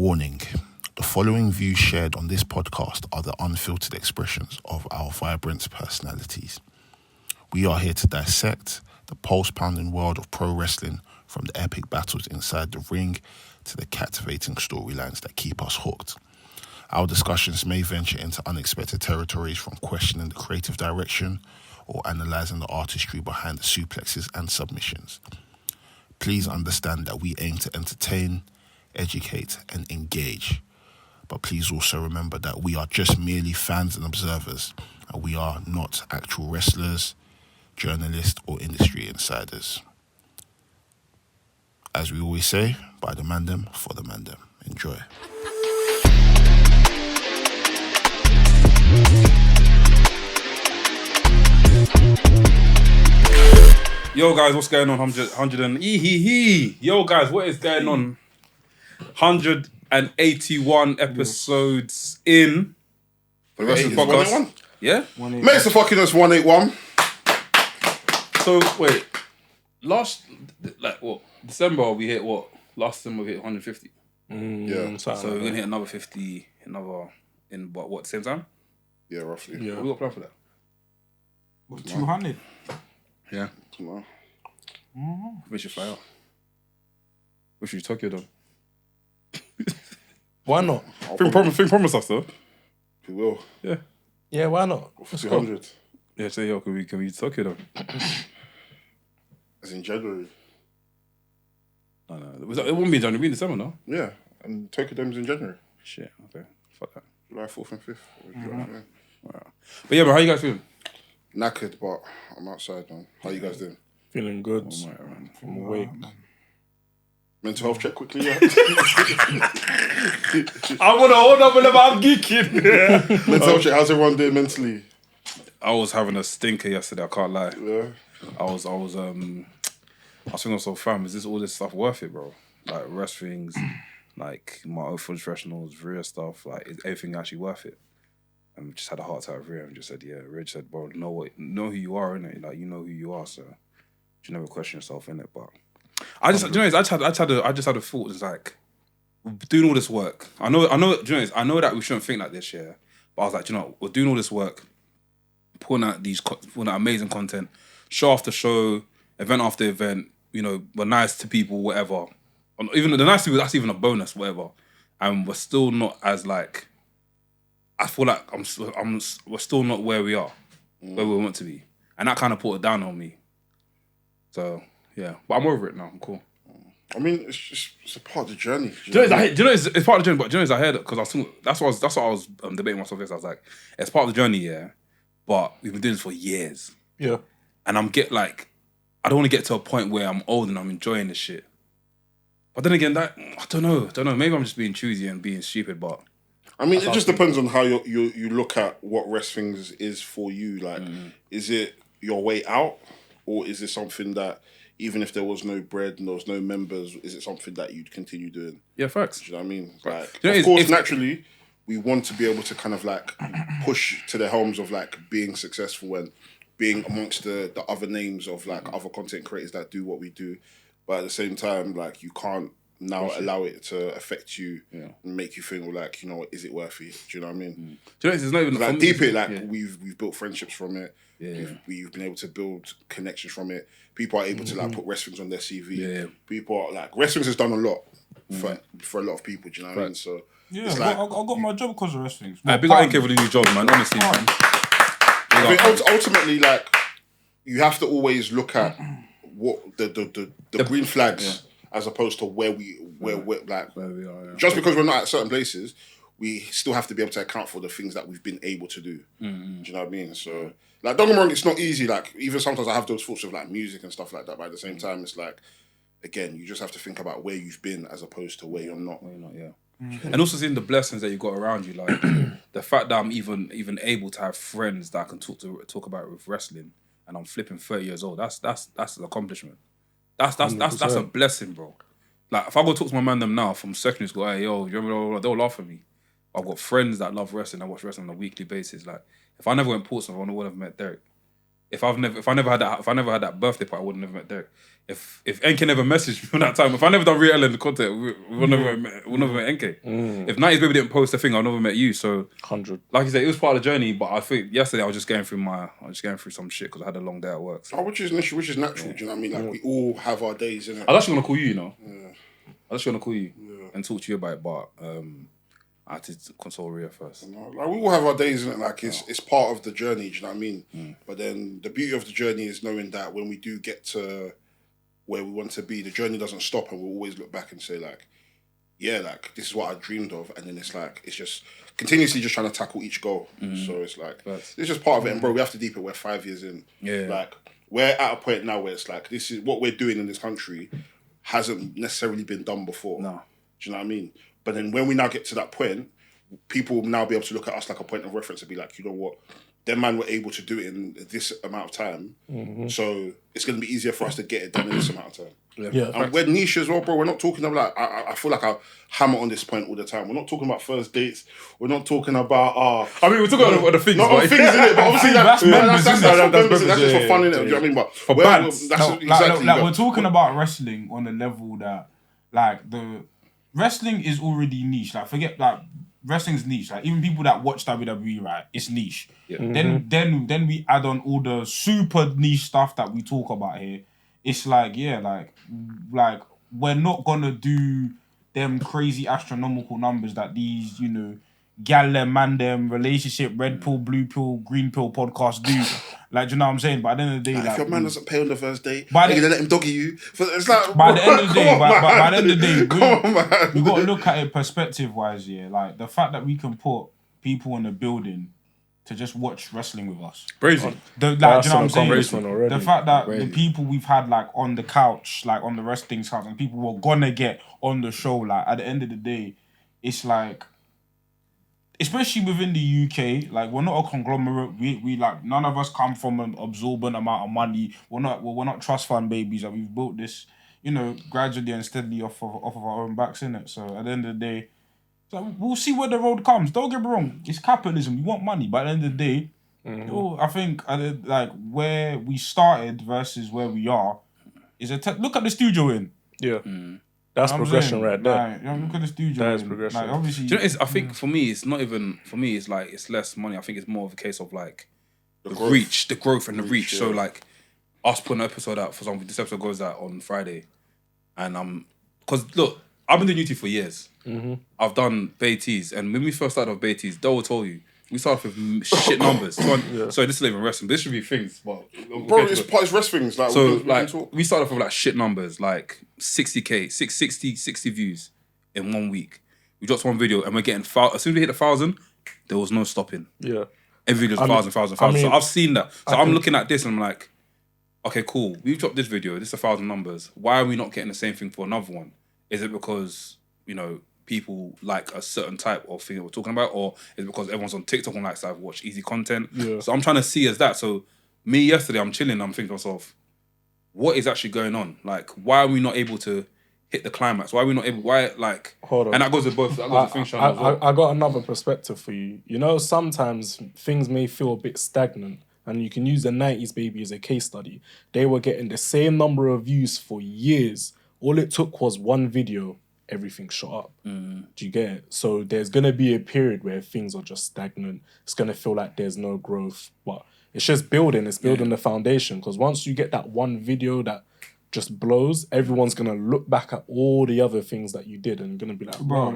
Warning. The following views shared on this podcast are the unfiltered expressions of our vibrant personalities. We are here to dissect the pulse-pounding world of pro wrestling, from the epic battles inside the ring to the captivating storylines that keep us hooked. Our discussions may venture into unexpected territories, from questioning the creative direction or analysing the artistry behind the suplexes and submissions. Please understand that we aim to entertain, educate and engage. But please also remember that we are just merely fans and observers, and we are not actual wrestlers, journalists or industry insiders. As we always say, by the Mandem, for the Mandem. Enjoy. Yo guys, what's going on? 100 and Yo guys, what is going on? 181 episodes in The rest of the podcast. 181? Yeah? Makes the fucking us 181. So wait, December we hit what? Last December we hit 150. Yeah. So we're gonna hit another 50, in what, same time? Yeah, roughly. Yeah. We got a plan for that. 200. Yeah. No. We should fly out. We should Tokyo done. Why not? Think promise us though. We will. Yeah. Yeah, why not? For 200. Yeah, say yo, can we Tokyo done? As in January. No. It won't be in January, it'll be in December, no? Yeah. And Tokyo Dome's in January. Shit, okay. Fuck that. July 4th and 5th. Wow. But yeah, man, how you guys feeling? Knackered, but I'm outside, man. How you guys doing? Feeling good. Oh, right, man. From awake. Mental health check quickly, yeah? I want to hold up whenever I'm geeking. Mental health check, how's everyone doing mentally? I was having a stinker yesterday, I can't lie. Yeah. I was thinking also, fam, is this all this stuff worth it, bro? Like WRESTHINGS, like my own full professionals, Rhea stuff, like is everything actually worth it? And just had a heart attack with Rhea and just said, yeah, Rich said, bro, know who you are, innit? Like, you know who you are, so you never question yourself, innit? But I just had a thought. It's like, we're doing all this work. I know. Do you know, I know that we shouldn't think like this, yeah. But I was like, you know, we're doing all this work, putting out amazing content, show after show, event after event. You know, we're nice to people, whatever. Even the nice people, that's even a bonus, whatever. And we're still not as like. I feel like we're still not where we are, where we want to be, and that kind of put it down on me. So yeah, but I'm over it now. I'm cool. I mean, it's a part of the journey. Do you know it's part of the journey, but do you know I heard it because that's what I was debating myself. I was like, it's part of the journey, yeah, but we've been doing this for years. Yeah, and I don't want to get to a point where I'm old and I'm enjoying this shit. But then again, I don't know. Maybe I'm just being choosy and being stupid, but. I mean, it just depends on how you look at what WRESTHINGS is for you. Like, is it your way out, or is it something that even if there was no bread and there was no members, is it something that you'd continue doing? Yeah, facts. Do you know what I mean? Right. Like, you know, of course, naturally, we want to be able to kind of like push to the helms of like being successful and being amongst the other names of like other content creators that do what we do. But at the same time, like, you can't now allow it to affect you and make you think, well, like, you know, is it worth it? Do you know what I mean? Do you know, it's not even like deep it, like we've built friendships from it. Yeah. We've been able to build connections from it. People are able to like put WRESTHINGS on their CV. Yeah. People are like, WRESTHINGS has done a lot for a lot of people. Do you know what I mean? So yeah. it's I like, got my job because of WRESTHINGS. Big up NK for the new job, man. Honestly, man. I think ultimately, like, you have to always look at what the green flags as opposed to where we're like. Where we are, yeah. Just because we're not at certain places, we still have to be able to account for the things that we've been able to do. Do you know what I mean? So, like, don't get me wrong, it's not easy. Like, even sometimes I have those thoughts of like music and stuff like that. But at the same time, it's like, again, you just have to think about where you've been as opposed to where you're not. And also seeing the blessings that you got around you, like the fact that I'm even able to have friends that I can talk about with wrestling, and I'm flipping 30 years old. That's an accomplishment. That's a blessing, bro. Like, if I go talk to my man them now from secondary school, hey, yo, you remember, they'll laugh at me. I've got friends that love wrestling. I watch wrestling on a weekly basis. Like, if I never went Portsmouth, I would have met Derek. if I never had that birthday party, I would have never met Derek. If NK never messaged me from that time, if I never done Real Ellen content, we would never met NK. If 90s Baby didn't post a thing, I'd never met you. So 100. like you said, it was part of the journey. But I think yesterday I was just going through some shit because I had a long day at work. So. Which is natural. Do you know what I mean? Like we all have our days, innit? I was actually gonna call you, I was actually gonna call you and talk to you about it, but I had to console Rhea first. Like we all have our days, innit? Like it's part of the journey. Do you know what I mean? But then the beauty of the journey is knowing that when we do get to where we want to be, the journey doesn't stop, and we'll always look back and say like, yeah, like this is what I dreamed of, and then it's just continuously just trying to tackle each goal. So it's like it's just part of it, and bro, we have to deep it. We're 5 years in. Yeah, like we're at a point now where it's like this is what we're doing in this country hasn't necessarily been done before. No, do you know what I mean? But then when we now get to that point, people will now be able to look at us like a point of reference and be like, you know what? Them man were able to do it in this amount of time. So it's going to be easier for us to get it done in this amount of time. Yeah. And we're niche as well, bro. We're not talking about, I feel like I hammer on this point all the time. We're not talking about first dates. We're not talking about, I mean, we're talking about the things. Not on things, innit? But obviously that's just for fun, innit? Do you know what I mean? But for bands. We're talking about wrestling on a level that, like, the wrestling is already niche. Like, forget, like, wrestling's niche. Like, even people that watch WWE, right, it's niche. Yeah. Then we add on all the super niche stuff that we talk about here. It's like, yeah, like we're not gonna do them crazy astronomical numbers that these, you know, Galle, Mandem, relationship, red pill, blue pill, green pill podcast do. Like, do you know what I'm saying? But at the end of the day, if your man doesn't pay on the first date, you're gonna let him doggy you. It's like, by the end of the day, by the end of the day, we got to look at it perspective-wise. Yeah, like the fact that we can put people in a building to just watch wrestling with us. Crazy. Do you know what I'm saying? The fact that the people we've had like on the couch, like on the Wrestling's couch, and people we're gonna get on the show, like at the end of the day, it's like, especially within the UK, like we're not a conglomerate. We like none of us come from an absorbent amount of money. We're not trust fund babies. Like we've built this, you know, gradually and steadily off of our own backs, innit? So at the end of the day, so we'll see where the road comes. Don't get me wrong, it's capitalism. You want money, but at the end of the day, I think like where we started versus where we are is look at the studio in. Yeah. That's progression right there. Like, look at the studio. That is progression. Like, obviously, do you know, I think for me, it's not even, for me, it's like, it's less money. I think it's more of a case of like the growth and the reach. Yeah. So like us putting an episode out, for example, this episode goes out on Friday. And because look, I've been doing YouTube for years. I've done Beatties. And when we first started off Beatties, Dole told you, we started with shit numbers. So this is not even wrestling. This should be things. But bro, it's wrestling's. Like, so we started off with like shit numbers, like 60k, 60 views in 1 week. We dropped one video and we're getting, as soon as we hit 1,000, there was no stopping. Yeah. Every video's 1,000. So I've seen that. So I'm looking at this and I'm like, okay, cool. We've dropped this video. This is 1,000 numbers. Why are we not getting the same thing for another one? Is it because, you know, people like a certain type of thing that we're talking about, or is it because everyone's on TikTok and likes to watch easy content? Yeah. So I'm trying to see as that. So me yesterday, I'm chilling, I'm thinking to myself, what is actually going on? Like, why are we not able to hit the climax? Why are we not able? Why, like? Hold on. And that goes to both. That goes to things. I got another perspective for you. You know, sometimes things may feel a bit stagnant, and you can use the 90s Baby as a case study. They were getting the same number of views for years. All it took was one video. Everything shot up. Do you get it? So there's going to be a period where things are just stagnant. It's going to feel like there's no growth. But it's just building. It's building the foundation. Because once you get that one video that just blows, everyone's going to look back at all the other things that you did and going to be like, bro,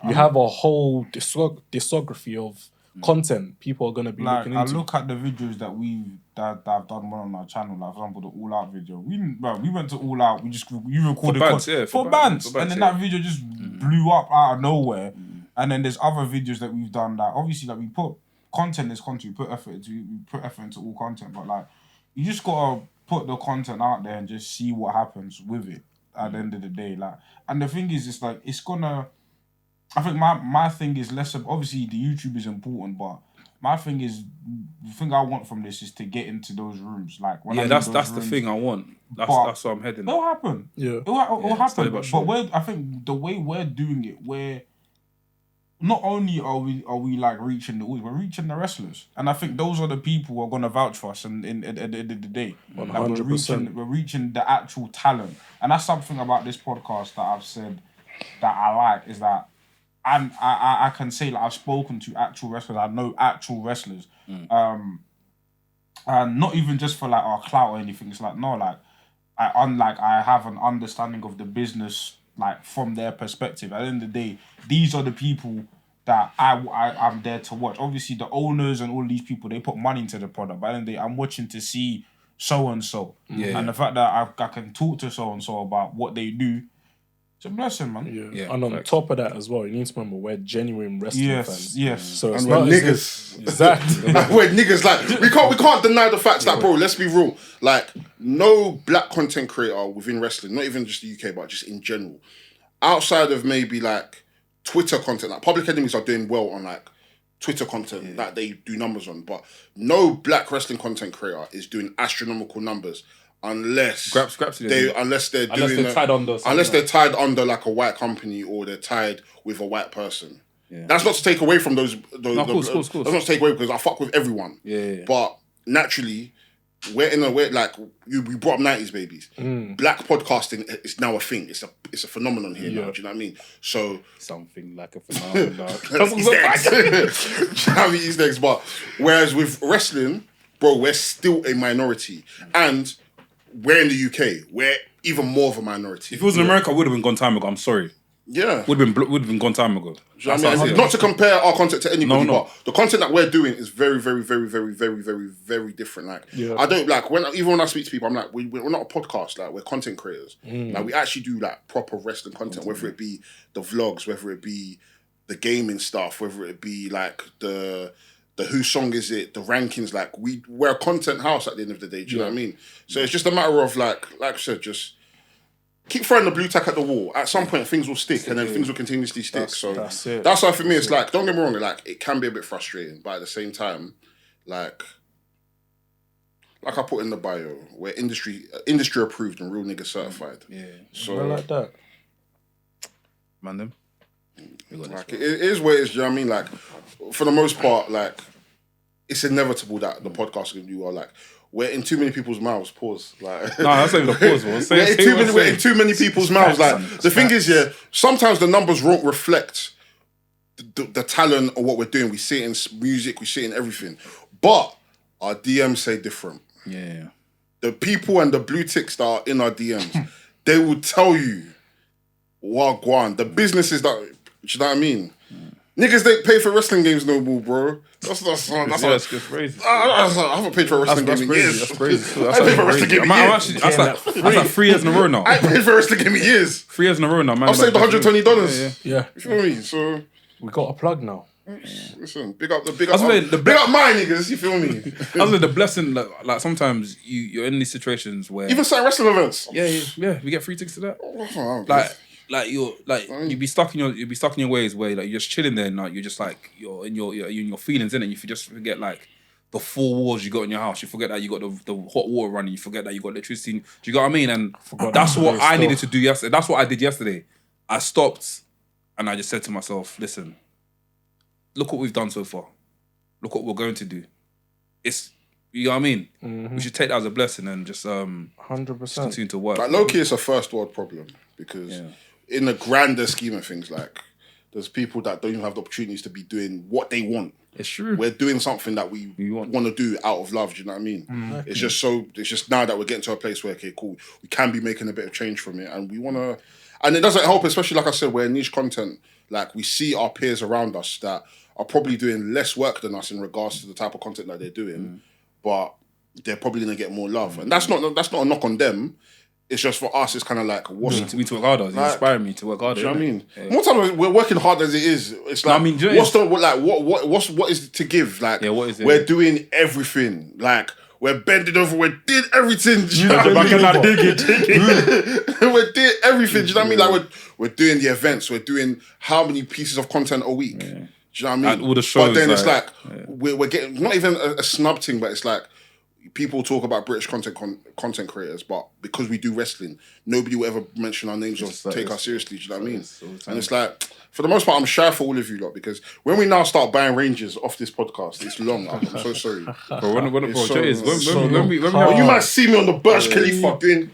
you have a whole discography of content. People are going to be looking into. I look at the videos that I've done one on our channel, like for example the All Out video. We went to All Out. You recorded for bands, and then that video just blew up out of nowhere. And then there's other videos that we've done that obviously like we put content is content. We put effort into all content, but like you just gotta put the content out there and just see what happens with it at the end of the day. Like, and the thing is, it's like it's gonna. I think my thing is less of, obviously the YouTube is important, but my thing is, the thing I want from this is to get into those rooms. Like when that's the thing I want. That's what I'm heading. It'll happen. Yeah, it'll happen. But I think the way we're doing it, not only are we like reaching the audience, we're reaching the wrestlers, and I think those are the people who are gonna vouch for us. And at the end of the day, like, 100%. we're reaching the actual talent, and that's something about this podcast that I've said that I like is that, and I can say like I've spoken to actual wrestlers, I know actual wrestlers, and not even just for like our clout or anything. It's like no, like I have an understanding of the business. Like from their perspective, at the end of the day, these are the people that I'm there to watch. Obviously, the owners and all these people, they put money into the product. But at the end of the day, I'm watching to see so and so, and the fact that I can talk to so and so about what they do, it's a blessing, man. Yeah. And on top of that as well, you need to remember we're genuine wrestling fans. Yes. So it's And we're not niggas. Exactly. We're niggas. Like we can't deny the facts that, bro. Let's be real. Like no black content creator within wrestling, not even just the UK, but just in general, outside of maybe like Twitter content, like Public Enemies are doing well on like Twitter content that they do numbers on, but no black wrestling content creator is doing astronomical numbers unless they're tied under like a white company or they're tied with a white person. Yeah. That's not to take away from those. No, of course. That's not to take away because I fuck with everyone. Yeah. But naturally, we brought up 90s babies. Black podcasting is now a thing. It's a phenomenon here now. Do you know what I mean? So something like a phenomenon. Easter eggs. But whereas with wrestling, bro, we're still a minority, and we're in the UK. We're even more of a minority. If it was in America, it would have been gone time ago. I'm sorry. Yeah, would have been gone time ago. I mean, not to compare our content to anybody, but the content that we're doing is very, very, very, very, very, very, very different. Like, I don't like when I speak to people, I'm like, we're not a podcast. Like, we're content creators. Like, we actually do like proper wrestling content, whether it be the vlogs, whether it be the gaming stuff, whether it be like the whose song is it, the rankings. Like, we're a content house at the end of the day. Do you know what I mean? So it's just a matter of like I said, just keep throwing the blue tack at the wall. At some point, things will stick, and then things will continuously stick. That's why for me, it's like, don't get me wrong, like it can be a bit frustrating, but at the same time, like I put in the bio, we're industry approved and real nigga certified. Yeah, so I like that. Mandem. Like it is what it is. Do you know what I mean? Like for the most part, like it's inevitable that the podcast is gonna do well. Like, we're in too many people's mouths. Pause. Like, no, that's not even the pause. We're in too many people's mouths. Like, the thing is, sometimes the numbers won't reflect the talent or what we're doing. We see it in music, we see it in everything. But our DMs say different. Yeah. The people and the blue ticks that are in our DMs, they will tell you, wagwan. The businesses that, you know what I mean? Niggas don't pay for wrestling games no more, bro. That's crazy. I haven't paid for a wrestling game in years. That's crazy. I paid for a wrestling game in years. That's like 3 years in a row now. I paid for a wrestling game in years. 3 years in a row now, man. I've saved $120. Yeah. You feel me? So we got a plug now. Listen, big up my niggas. You feel me? I was like, the blessing, like sometimes you're in these situations where even certain wrestling events. Yeah. We get free tickets to that. You'd be stuck in your ways where like you're just chilling there and like you're just like you're in your feelings, innit? You just forget like the 4 walls you got in your house. You forget that you got the hot water running. You forget that you got electricity. Do you get what I mean? And that's what I needed to do yesterday. That's what I did yesterday. I stopped and I just said to myself, listen, look what we've done so far. Look what we're going to do. You know what I mean? Mm-hmm. We should take that as a blessing and just 100% continue to work. Like low-key, it's a first world problem because in the grander scheme of things, like there's people that don't even have the opportunities to be doing what they want. It's true. We're doing something that we want to do out of love. Do you know what I mean? Mm-hmm. It's just now that we're getting to a place where, okay, cool, we can be making a bit of change from it, and we want to. And it doesn't help, especially like I said, we're niche content. Like we see our peers around us that are probably doing less work than us in regards to the type of content that they're doing, but they're probably gonna get more love, and that's not a knock on them. It's just for us. It's kind of like we need to work harder. It's inspiring me to work harder. Do you know what I mean? Yeah. More time we're working hard as it is. It's like what's to give? Like what is it? We're doing everything. Like we're bending over. We did everything. Do you know what I mean? We did everything. Do you know what I mean? Like we're doing the events. We're doing how many pieces of content a week? Yeah. Do you know what I mean? And all the shows. But then it's like we're getting not even a snub thing, but it's like people talk about British content creators, but because we do wrestling, nobody will ever mention our names or take us seriously. Do you know what I mean? And it's like, for the most part, I'm shy for all of you lot because when we now start buying ranges off this podcast, it's long. I'm so sorry. Bro, when we you might see me on the Burj Khalifa doing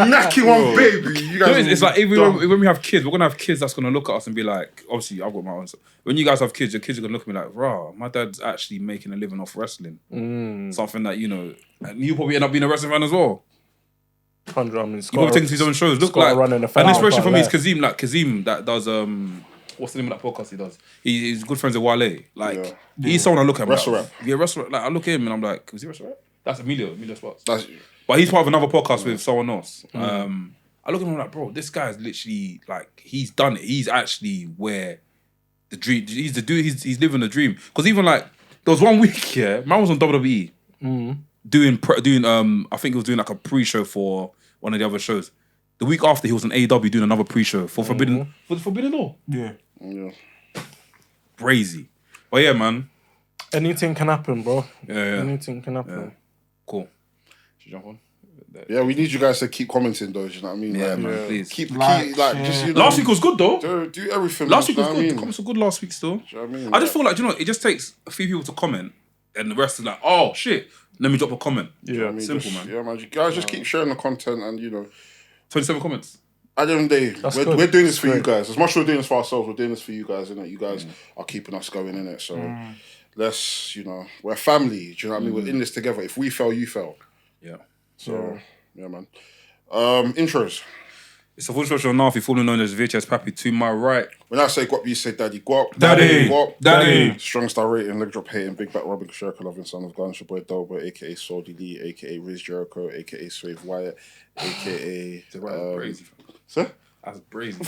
knacking one baby. You guys, it's like when we have kids, we're gonna have kids that's gonna look at us and be like, obviously I've got my own. When you guys have kids, your kids are gonna look at me like, rah, my dad's actually making a living off wrestling. Something that and you probably end up being a wrestling fan as well. 100. I mean, you probably take him to his own shows. Look like an inspiration for me is Kazim. Like Kazim that does what's the name of that podcast he does? He's good friends with Wale. Like he's someone I look at. Wrestle Rap. Yeah, Wrestle Rap. Like I look at him and I'm like, is he Wrestle Rap? That's Emilio Spots. But he's part of another podcast with someone else. I look at him and I'm like, bro, this guy's literally like he's done it. He's actually where the dream. He's the dude. He's living the dream. Because even like there was one week, man was on WWE. Doing I think he was doing like a pre-show for one of the other shows. The week after he was on AEW doing another pre-show for Forbidden Law. Yeah. Crazy. But yeah, man. Anything can happen, bro. Yeah. Anything can happen. Yeah. Cool. Should you jump on? Yeah, we need you guys to keep commenting though, do you know what I mean? Yeah, man, please. Keep just last week was good though. Do everything. Last week was good. The comments were good last week still. Do you know what I mean? I just feel like, it just takes a few people to comment and the rest is like, oh shit, let me drop a comment. Yeah, simple, man. Yeah, man. You guys just keep sharing the content and 27 comments. At the end of the day, we're doing this for you guys. As much as we're doing this for ourselves, we're doing this for you guys, innit? You guys are keeping us going, innit? So let's, we're a family. Do you know what I mean? We're in this together. If we fail, you fail. Yeah. So, yeah, man. Intros. It's a full special now, if you're formerly known as VHS Pappy. To my right. When I say guap, you say daddy. Guap. Daddy. Guap. Daddy. Strong star rating, leg drop hating, big back rubbing, Sherka loving, son of guns, your boy Delbert, aka Saudi Lee, aka Riz Jericho, aka Swave Wyatt, aka... crazy. Sir? That's crazy.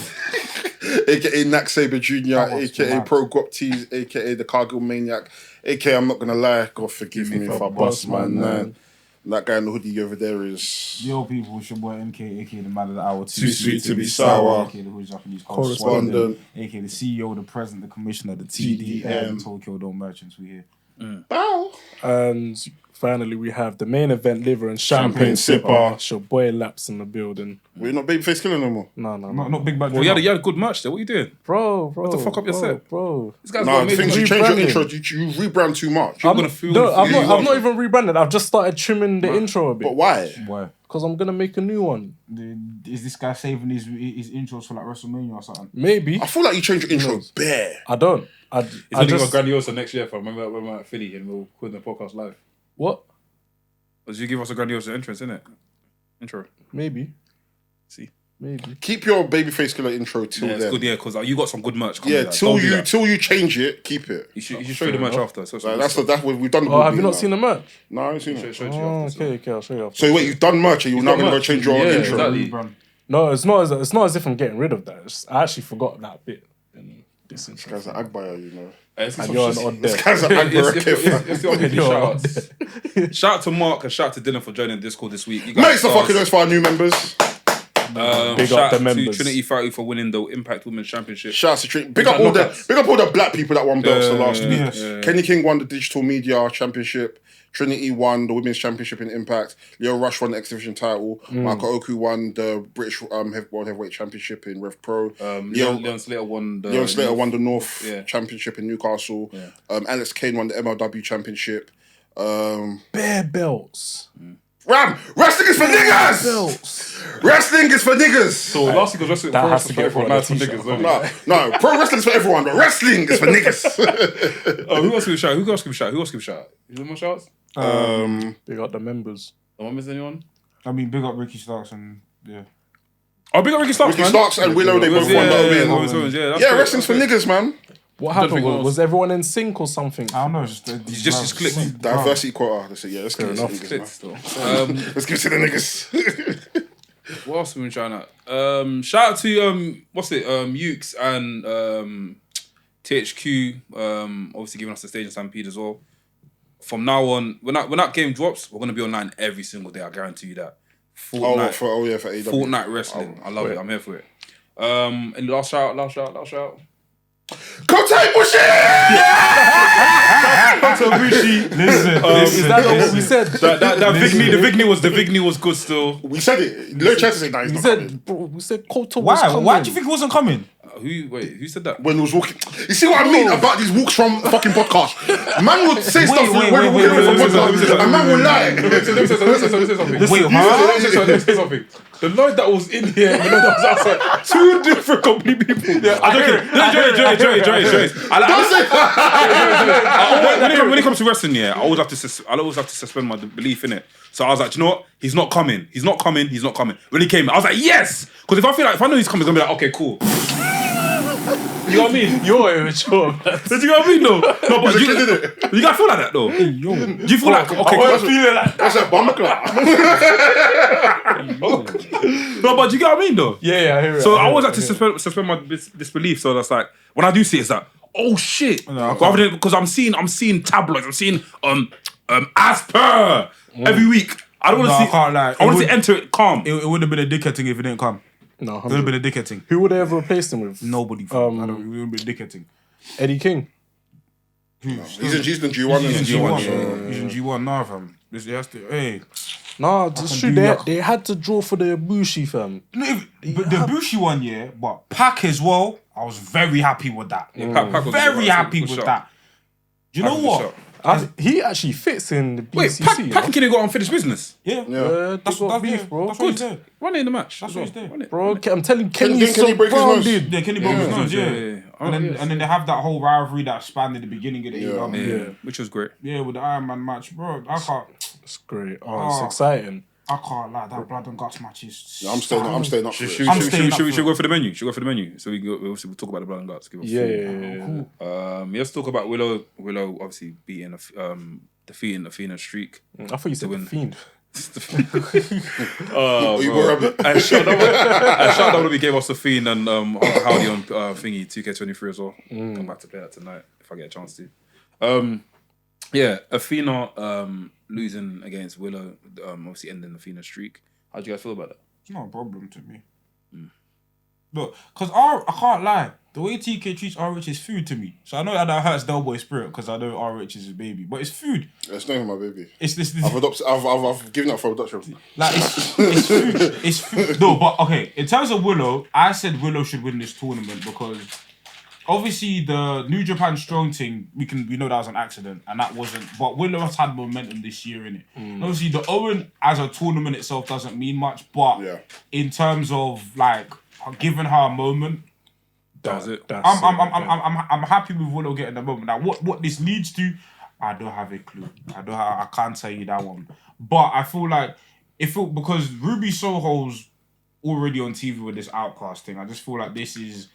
aka Nak Saber Jr., aka Pro Guap Tees, aka the Cargill Maniac, aka I'm not gonna lie, God forgive me if I bust my nine. That guy in the hoodie over there is... Yo, people, it's your boy MK, aka the man of the hour. Too sweet to be sour. Aka the hoodie Japanese correspondent. Aka the CEO, the president, the commissioner, the TDM, Tokyo Dome merchants. We here. Bow. And finally, we have the main event liver and champagne sipper. It's your boy Laps in the building. We're not Babyface Killer no more. No. Not Big Bad. Well, you had a good match there. What are you doing? Bro. What the fuck up your set? Bro. This guy's the thing is, you change your intro. You rebrand too much. I'm not even rebranded. I've just started trimming the intro a bit. But why? Because I'm going to make a new one. Is this guy saving his intros for like WrestleMania or something? Maybe. I feel like you change your intro bare. I don't. It's only got Grandiosa next year, fam. Remember when we were at Philly and we were putting the podcast live? What? Did you give us a Grandiosa entrance, innit? Intro. Maybe. See? Maybe. Keep your Babyface Killer intro till then. It's good, because you got some good merch. Till you change it, keep it. You should show you the merch after. So that's what we've done. Have you not seen the merch? No, I haven't seen it. Okay, I'll show you after. So wait, you've done merch and you're now going to go change your intro? Exactly. No, it's not as if I'm getting rid of that. I actually forgot that bit. This guy's an Agbaya, And you're an odd This guy's an Agbaya. Shout out to Mark and shout out to Dylan for joining the Discord this week. Make some fucking noise for our new members. Big up the members. To Trinity Fighting for winning the Impact Women's Championship. Shout out to Trinity. Big up all the black people that won belts last week. Kenny King won the Digital Media Championship. Trinity won the Women's Championship in Impact. Leo Rush won the X Division title. Michael Oku won the British World Heavyweight Championship in Rev Pro. Leon Slater won the North Championship in Newcastle. Alex Kane won the MLW Championship. Bare belts. Ram! Wrestling is for niggas! Wrestling is for niggas! So last week was wrestling that has to get for niggas. No, pro wrestling is for everyone, but wrestling is for niggas. Who else give a shout? Who else give a shout? Is there more shouts? Big up the members. Am I missing anyone? I mean, big up Ricky Starks and Oh, big up Ricky Starks, Ricky Starks and Willow, they both won the Yeah, wrestling's for niggas, man. What happened? Was everyone in sync or something? I don't know. Just click. Diversity quota. They say, let's give it to the niggas, let's give it to the niggas. What else have we been trying out? Shout out to EAUX and THQ, obviously giving us the stage and Stampede as well. From now on, when that game drops, we're gonna be online every single day. I guarantee you that. For AEW. Fortnite wrestling. I love it. I'm here for it. And last shout. Kota Ibushi! Kota Ibushi. Listen. Is that not what we said? The Vigny was good still. We said it. No chance to say that he's not coming. We said Kota was Why? coming. Why do you think he wasn't coming? Who said that? When he was walking. You see what I mean about these walks from fucking podcast? Man would say stuff when we're walking from podcast. A man will lie. Let me say something. Let me say something. The Lloyd that was in here and the Lloyd that was outside, two different complete people. Yeah, I don't care. Joey. When it comes to wrestling, I always have to suspend my belief in it. So I was like, do you know what? He's not coming. When he came, I was like, yes! Because if I know he's coming, it's gonna be like, okay, cool. You know what I mean? You're immature, man. Do you know what I mean, though? No, but you gotta feel like that, though. Do you feel like, okay, I was feeling like That's a bummer clap. no, but do you get what I mean, though? Yeah, I hear it. So I always like to suspend my disbelief. So that's like, when I do see it, it's like, oh shit. Because I'm seeing tabloids, I'm seeing as per every week. I don't want to see. I can't lie. I want to enter it calm. It would have been a dickhead thing if it didn't come. No, It would have been a dickhead thing. who would they ever replaced him with? Nobody. It would have been a dickhead thing. Eddie King. He's in G1. He's in G1 now, fam. He has to. Hey. Nah, it's true. They had to draw for the Ibushi, fam. But the Bushi one, but PAC as well, I was very happy with that. Pac was Very happy was with shot. that. Do you know what? He actually fits in the BCC. Wait, Pac and Kenny got unfinished business. Yeah. That's beef, bro. That's what he's there. Run it in the match. That's what he's there. Bro, I'm telling Kenny, Didn't Kenny break his nose? surrounded. Yeah, Kenny broke his nose, yeah. And then they have that whole rivalry that spanned in the beginning of the AEW. Which was great. Yeah, with the Iron Man match, bro. I can't It's great. It's exciting. lie. That blood and guts match is. I'm staying up for it. Should we go for the menu? Should we go for the menu? So we'll talk about the blood and guts. Yeah. Let's talk about Willow. Willow obviously defeating Athena streak. I thought you said the Fiend. And shout out that we gave us the Fiend and Howdy on thingy 2K23 as well. Come back to play that tonight if I get a chance to. Athena losing against Willow, obviously ending Athena's streak. How do you guys feel about that? It's not a problem to me. Look, because I can't lie. The way TK treats RH is food to me. So I know that hurts Del Boy's spirit because I know RH is his baby. But it's food. It's not even my baby. It's this. I've given up for adoption. Like, it's food. It's food. No, but okay. In terms of Willow, I said Willow should win this tournament because obviously the New Japan Strong thing, we know that was an accident and that wasn't. But Willow has had momentum this year, innit? Obviously the Owen as a tournament itself doesn't mean much, but in terms of like giving her a moment, I'm happy with Willow getting the moment. Now, what this leads to, I don't have a clue. I can't tell you that one. But I feel like because Ruby Soho's already on TV with this Outcast thing. I just feel like this is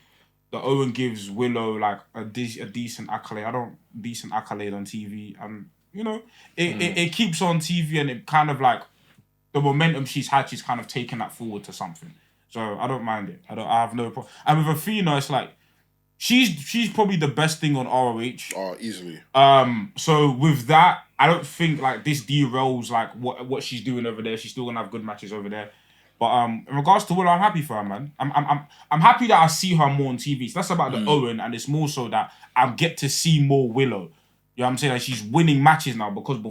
the Owen gives Willow like a decent accolade. Decent accolade on TV, and it keeps on TV, and it kind of like the momentum she's had. She's kind of taken that forward to something. So I don't mind it. I have no problem. And with Athena, it's like she's probably the best thing on ROH. Oh, easily. So with that, I don't think like this derails like what she's doing over there. She's still gonna have good matches over there. But in regards to Willow, I'm happy for her, man. I'm happy that I see her more on TV. So that's about the Owen, and it's more so that I get to see more Willow. You know what I'm saying? Like she's winning matches now because we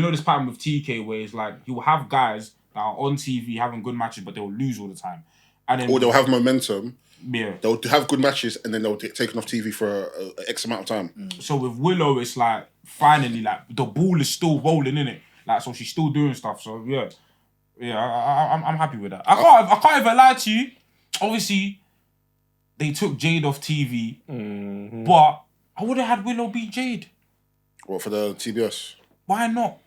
know this pattern with TK where it's like you will have guys that are on TV having good matches, but they'll lose all the time. And then, or they'll have momentum. Yeah. They'll have good matches and then they'll get taken off TV for a X amount of time. So with Willow, it's like finally like the ball is still rolling in it. Like so she's still doing stuff. So yeah, I'm happy with that. I can't even lie to you. Obviously, they took Jade off TV, but I would have had Willow beat Jade. What, for the TBS? Why not?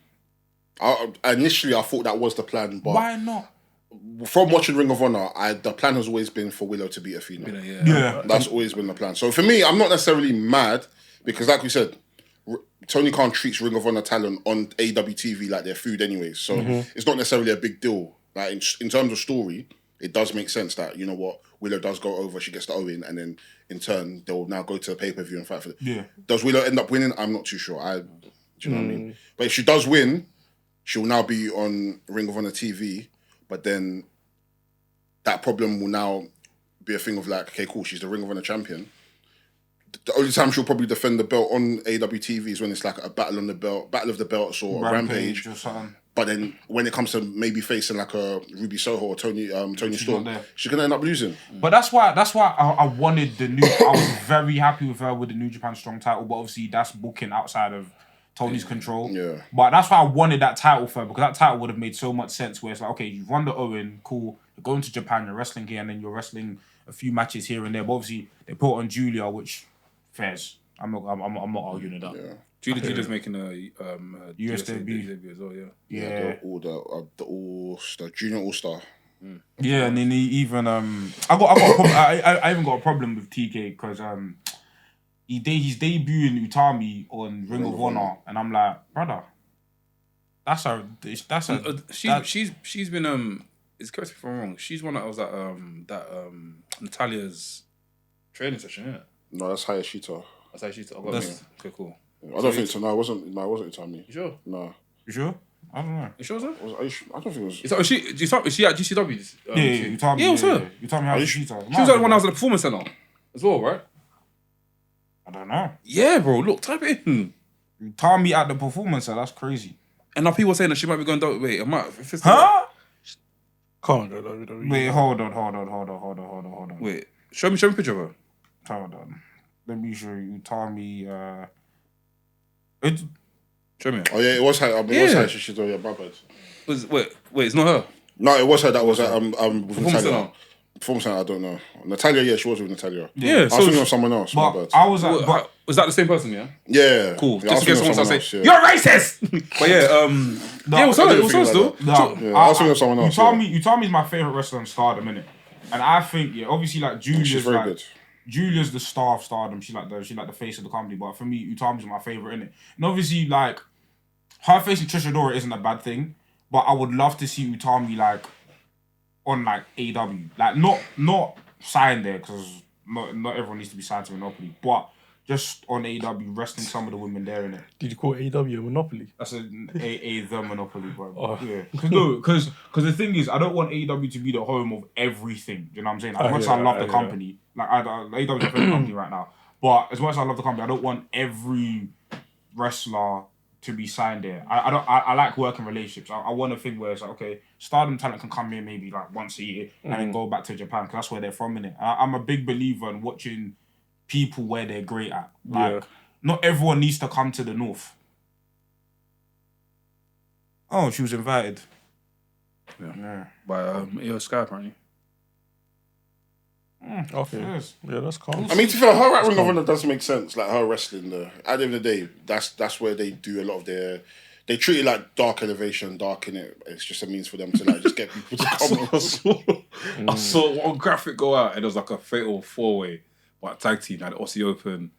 Initially, I thought that was the plan, but why not? From watching Ring of Honor, the plan has always been for Willow to beat Athena. Yeah. That's always been the plan. So for me, I'm not necessarily mad because, like we said, Tony Khan treats Ring of Honor talent on AEW TV like they're food anyway. So it's not necessarily a big deal. Like in terms of story, it does make sense that, you know what, Willow does go over, she gets the Owen, and then in turn, they'll now go to the pay-per-view and fight for it. Yeah. Does Willow end up winning? I'm not too sure. Do you know what I mean? But if she does win, she'll now be on Ring of Honor TV, but then that problem will now be a thing of like, okay, cool, she's the Ring of Honor champion. the only time she'll probably defend the belt on AEW TV is when it's like a battle of the belts or a Rampage or something. But then when it comes to maybe facing like a Ruby Soho or Tony Storm, she's gonna end up losing. But that's why I wanted the new. I was very happy with her with the New Japan Strong title, but obviously that's booking outside of Tony's control. Yeah. But that's why I wanted that title for her, because that title would have made so much sense. Where it's like, okay, you've won the Owen, cool. You're going to Japan, you're wrestling here, and then you're wrestling a few matches here and there. But obviously they put on Julia, which fairs. I'm not arguing with that. Yeah. Julia's making a US debut as well. Yeah. The Junior All Star. Yeah, and then he even I even got a problem with TK because he's debuting Utami on Ring of Honor, and I'm like, brother, she's been it's correct if I'm wrong. She's one that was at Natalia's training session, yeah. No, that's Hayashita. That's Hayashita. Okay, cool. I don't think so. No, it wasn't Utami. You sure? No. You sure? I don't know. You sure, sir? I don't think it was. Is she at GCW? You told me. Yeah, it was her. You told me how she She was the one that was at the Performance Center as well, right? I don't know. Yeah, bro. Look, type it in. You told me at the Performance Center. That's crazy. And now people are saying that she might be going down. Wait, huh? Can't go WWE. Wait, hold on. Wait, show me a picture of her. Hold on. Let me show you. You told me. Show me. Oh yeah, it was her. It was her. She's my bad. Wait, it's not her. No, it was her. That was with Performance Center. Performance Center, I don't know. Natalia, yeah, she was with Natalia. Yeah, I was thinking of someone else. My bad. I was but was that the same person? Yeah. Yeah. Cool. Yeah, Just in case someone starts saying yeah. you're racist. But yeah, it was her still. I was thinking of someone else. You told me is my favorite wrestler in Stardom, innit? And I think obviously like Julia's she's very good. Julia's the star of Stardom. She's like the face of the company. But for me, Utami's my favorite, innit? And obviously, like, her facing Trish Adora isn't a bad thing. But I would love to see Utami like on like AEW, like not signed there because not everyone needs to be signed to Monopoly, but just on AEW wrestling some of the women there, innit? Did you call AEW a monopoly? That's the Monopoly, bro. Oh. Yeah, because the thing is, I don't want AEW to be the home of everything. You know what I'm saying? As much as I love the company, like AEW is my favorite company right now. But as much as I love the company, I don't want every wrestler to be signed there. I like working relationships. I want a thing where it's like, okay, Stardom talent can come here maybe like once a year and then go back to Japan because that's where they're from, innit? I'm a big believer in watching people where they're great at. Like, not everyone needs to come to the north. Oh, she was invited. Yeah. By EO Sky, apparently. Okay. Yes. Yeah, that's calm. I mean, to be fair, her at Ring of Honor does make sense. Like her wrestling, though. At the end of the day, that's where they do a lot of their. They treat it like dark elevation, dark in it. It's just a means for them to like just get people to come. I saw one graphic go out, and it was like a fatal 4-way, like tag team, like the Aussie Open.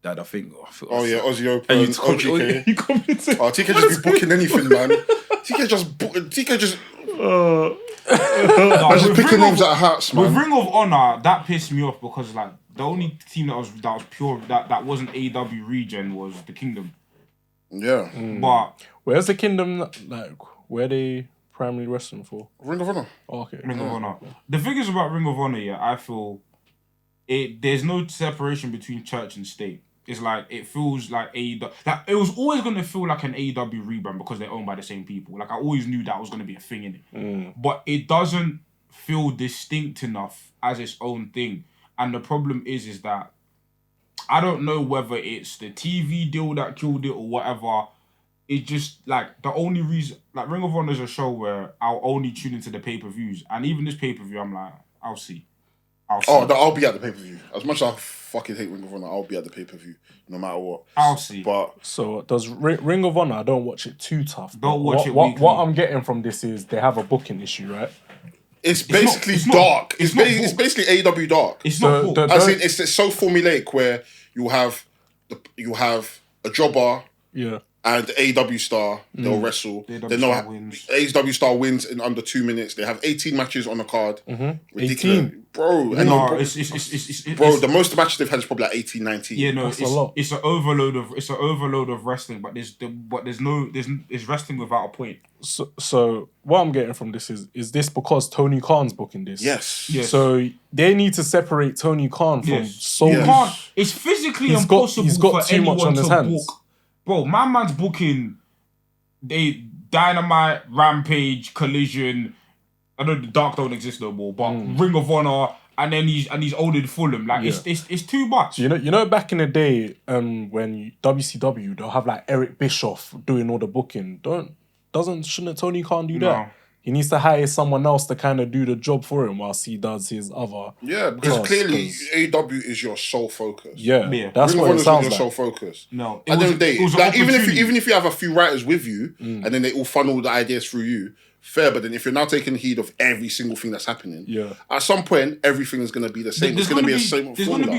That I think. Aussie Open. And OGK. you commented. TK just be booking anything, man. TK just. Just picking names out of hats, man. With Ring of Honor, that pissed me off because like the only team that was pure that wasn't AEW region was the Kingdom. Yeah. But where's the Kingdom? Like, where they primarily wrestling for? Ring of Honor. Oh, okay. Ring of Honor. The thing is about Ring of Honor, yeah, I feel there's no separation between church and state. It's like it feels like AEW. Like it was always gonna feel like an AEW rebrand because they're owned by the same people. Like I always knew that was gonna be a thing in it, but it doesn't feel distinct enough as its own thing. And the problem is that I don't know whether it's the TV deal that killed it or whatever. It's just like the only reason. Like Ring of Honor is a show where I'll only tune into the pay-per-views, and even this pay-per-view, I'm like, I'll see. I'll be at the pay-per-view. As much as I fucking hate Ring of Honor, I'll be at the pay-per-view no matter what. I'll see. But so does Ring of Honor? I don't watch it too tough. Don't watch it weekly. What I'm getting from this is they have a booking issue, right? it's basically dark. It's basically AEW dark. It's not. As in, it's so formulaic where you have a jobber. Yeah. and the AEW star, they'll wrestle. AEW star wins in under 2 minutes. They have 18 matches on the card. Ridiculous. 18. Bro. And No, the most matches they've had is probably like 18, 19. Yeah, no, That's a lot. it's an overload of wrestling, but there's wrestling without a point. So what I'm getting from this is this because Tony Khan's booking this? Yes. So they need to separate Tony Khan from It's physically He's impossible got for too anyone much on his to hands. book. Bro, my man's booking Dynamite, Rampage, Collision. I know the Dark don't exist no more, but Ring of Honor, and then he's older Fulham. Like it's too much. You know, back in the day, when WCW, they'll have like Eric Bischoff doing all the booking. Shouldn't Tony Khan do that? No. He needs to hire someone else to kind of do the job for him whilst he does his other. Yeah, because clearly AEW is your sole focus. Yeah. That's what it sounds your like. sole focus. No, At the end of the day, like even if you have a few writers with you, Mm. and then they all funnel the ideas through you, fair. But then if you're now taking heed of every single thing that's happening, at some point everything is going to be the same. It's going to be the same formula.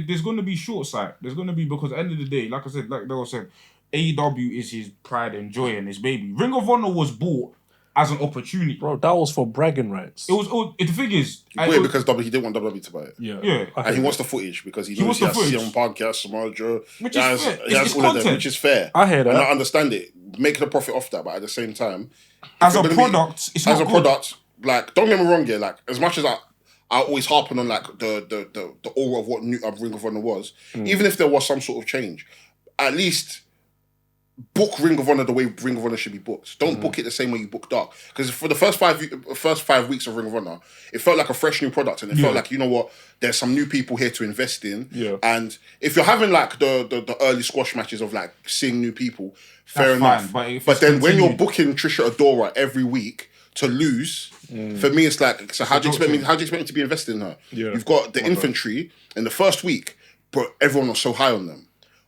There's going to be short sight. There's going to be, because at the end of the day, like I said, like Dale said, AEW is his pride and joy and his baby. Ring of Honor was bought as an opportunity. Bro, that was for bragging rights. It was. The thing is, Weird because he didn't want WWE to buy it. Yeah. And he wants the footage because he knows he has CM Punk, he has Samoa Joe, Which he is has, fair. he has It's all of them, content. which is fair. I hear that. And I understand it. Making a profit off that, but at the same time, as a product, it's not as a good. product, like, don't get me wrong here, like, as much as I always harping on like the aura of what Ring of Honor was, even if there was some sort of change, at least book Ring of Honor the way Ring of Honor should be booked. Don't book it the same way you book Dark. Because for the first 5 weeks of Ring of Honor, it felt like a fresh new product, and it felt like, you know what, there's some new people here to invest in. Yeah. And if you're having like the early squash matches of like seeing new people, fair enough. Fine, but then when you're booking Trisha Adora every week to lose, for me it's like, so how do you expect me to be invested in her? Yeah. You've got the infantry in the first week, but everyone was so high on them.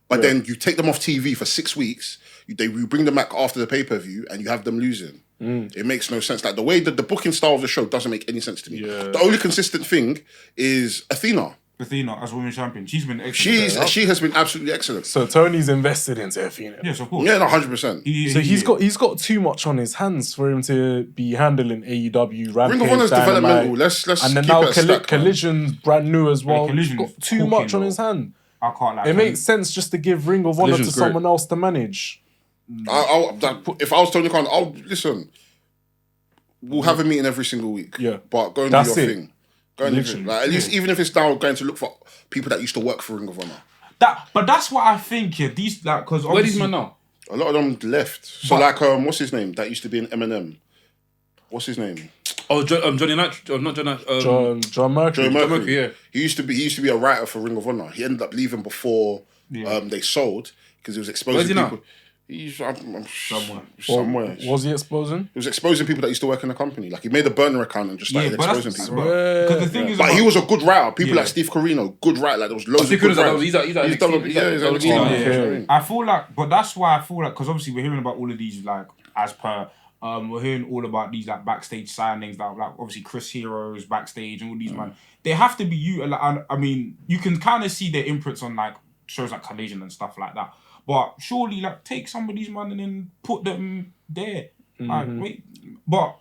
But then you take them off TV for 6 weeks, you bring them back after the pay-per-view, and you have them losing. It makes no sense. Like, the way that the booking style of the show doesn't make any sense to me. Yeah. The only consistent thing is Athena. Athena as women's champion, she's been excellent. She has been absolutely excellent. So Tony's invested into Athena. Yes, of course. Yeah, no, 100%. He's got too much on his hands for him to be handling AEW, Rampage, Ring of Honor's Dynamite, developmental. Let's and then keep now it a stack, Collision's brand new as well. Collision's He's got too cooking, much on though. his hand. I can't like It makes sense just to give Ring of Honor to Collision's great. someone else to manage. If I was Tony Khan, listen. We'll have a meeting every single week. Yeah. But go and That's do your it. thing. Go and do your thing. Like, at least, even if it's now going to look for people that used to work for Ring of Honor. But that's what I think. Yeah, these like because Where these men now? A lot of them left. So like, what's his name? That used to be in Eminem. What's his name? Oh, Johnny Nitro. Not Johnny. John Mercury. Joe Mercury. Mercury, yeah. He used to be a writer for Ring of Honor. He ended up leaving before they sold because he was exposing Where's he now? people. He's somewhere. Was he exposing? He was exposing people that used to work in the company. Like, he made a burner account and just started exposing people. Because the thing is, But he was a good writer. People like Steve Corino, good writer. Like, there was loads of good writers. He's done. Yeah. I feel like, but that's why I feel like, because obviously we're hearing about all of these, like, as per, we're hearing all about these, like, backstage signings, like obviously Chris Heroes backstage and all these, man. They have to be utilized. I mean, you can kind of see their imprints on, like, shows like Collision and stuff like that. But surely, like, take some of these man and then put them there. Like, wait, but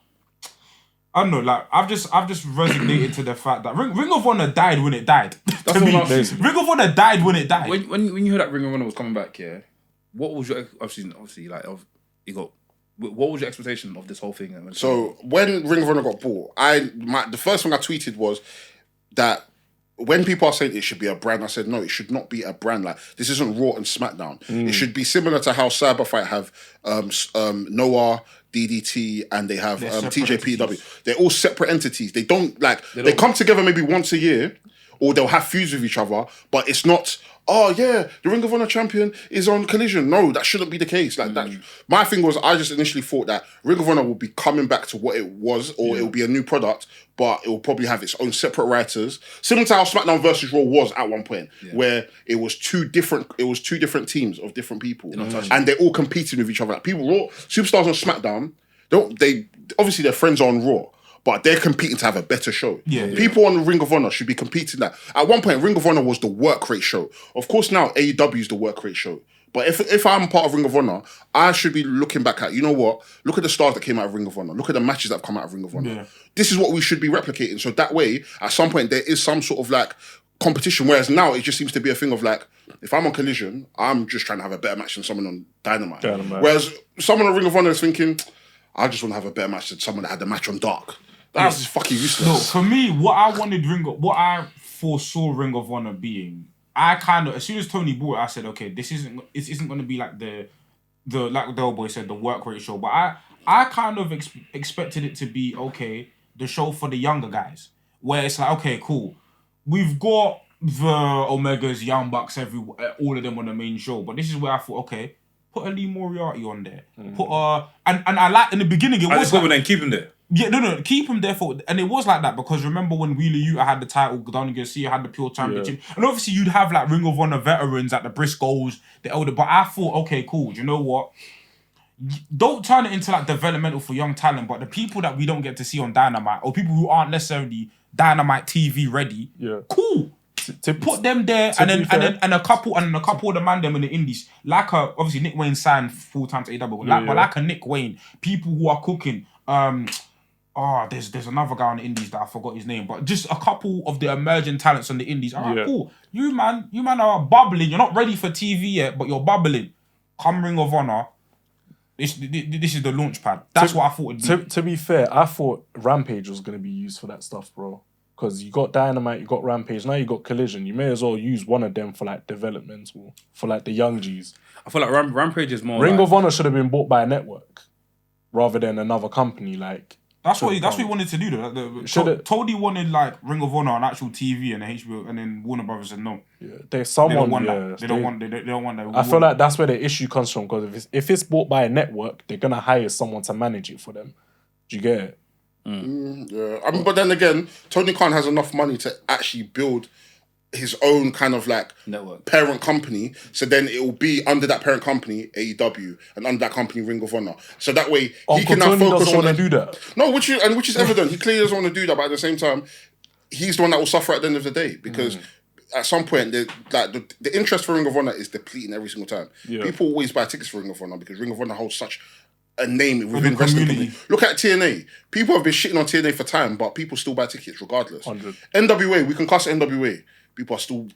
I don't know. Like, I've just resignated to the fact that Ring of Honor died when it died. That's what I'm saying. Ring of Honor died when it died. When you heard that Ring of Honor was coming back, yeah, what was your obviously like what was your expectation of this whole thing? So when Ring of Honor got bought, the first thing I tweeted was that when people are saying it should be a brand, I said no, it should not be a brand. Like, this isn't Raw and SmackDown. It should be similar to how Cyberfight have Noah, DDT, and they have TJPW. They're all separate entities. They don't they come together maybe once a year, or they'll have feuds with each other, but it's not, oh yeah, the Ring of Honor champion is on Collision. No, that shouldn't be the case. Like that. My thing was, I just initially thought that Ring of Honor will be coming back to what it was, or it will be a new product, but it will probably have its own separate writers, similar to how SmackDown versus Raw was at one point, where it was two different teams of different people, and they're all competing with each other. Like, people, Raw superstars on SmackDown, they obviously their friends are on Raw, but they're competing to have a better show. People on Ring of Honor should be competing that. At one point, Ring of Honor was the work rate show. Of course, now AEW is the work rate show. But if I'm part of Ring of Honor, I should be looking back at, you know what? Look at the stars that came out of Ring of Honor. Look at the matches that have come out of Ring of Honor. Yeah. This is what we should be replicating. So that way, at some point, there is some sort of like competition. Whereas now, it just seems to be a thing of like, if I'm on Collision, I'm just trying to have a better match than someone on Dynamite. Whereas someone on Ring of Honor is thinking, I just want to have a better match than someone that had the match on Dark. That's fucking useless. No, for me, what I foresaw Ring of Honor being, I kind of, as soon as Tony bought it, I said, okay, this isn't going to be like the like the old boy said, the work rate show. But I kind of expected it to be, okay, the show for the younger guys, where it's like, okay, cool, we've got the Omegas, Young Bucks, all of them on the main show. But this is where I thought, okay, put a Lee Moriarty on there. Put and I like in the beginning it was like, then keep him there. Yeah, no, keep him there and it was like that because remember when Wheeler Yuta had the title, Donnie Garcia had the Pure Championship, and obviously you'd have like Ring of Honor veterans like the Briscoes, the Elder. But I thought, okay, cool. Do you know what? Don't turn it into like developmental for young talent, but the people that we don't get to see on Dynamite or people who aren't necessarily Dynamite TV ready, cool. To put them there and then a couple of the Mandem in the indies, like obviously Nick Wayne signed full time to AEW, but like a Nick Wayne, people who are cooking. There's another guy on the indies that I forgot his name, but just a couple of the emerging talents on the indies. All right, cool. You man are bubbling. You're not ready for TV yet, but you're bubbling. Come Ring of Honor. This is the launch pad. That's what I thought it'd be. To be fair, I thought Rampage was going to be used for that stuff, bro. Because you got Dynamite, you got Rampage, now you got Collision. You may as well use one of them for like developmental, for like the young Gs. I feel like Rampage is more Ring of Honor should have been bought by a network rather than another company like... That's what he wanted to do though. Tony wanted like Ring of Honor on actual TV and HBO, and then Warner Brothers said no. Yeah, they don't want that. They don't want that. I feel like that's where the issue comes from because if it's bought by a network, they're gonna hire someone to manage it for them. Do you get it? Yeah, I mean, but then again, Tony Khan has enough money to actually build his own kind of like network parent company. So then it will be under that parent company AEW and under that company Ring of Honor. So that way he can now focus on do that. No, which is evident. He clearly doesn't want to do that, but at the same time, he's the one that will suffer at the end of the day because. At some point, the interest for Ring of Honor is depleting every single time. Yeah. People always buy tickets for Ring of Honor because Ring of Honor holds such a name within wrestling community. Look at TNA. People have been shitting on TNA for time, but people still buy tickets regardless. 100. NWA, we can cuss NWA. People are still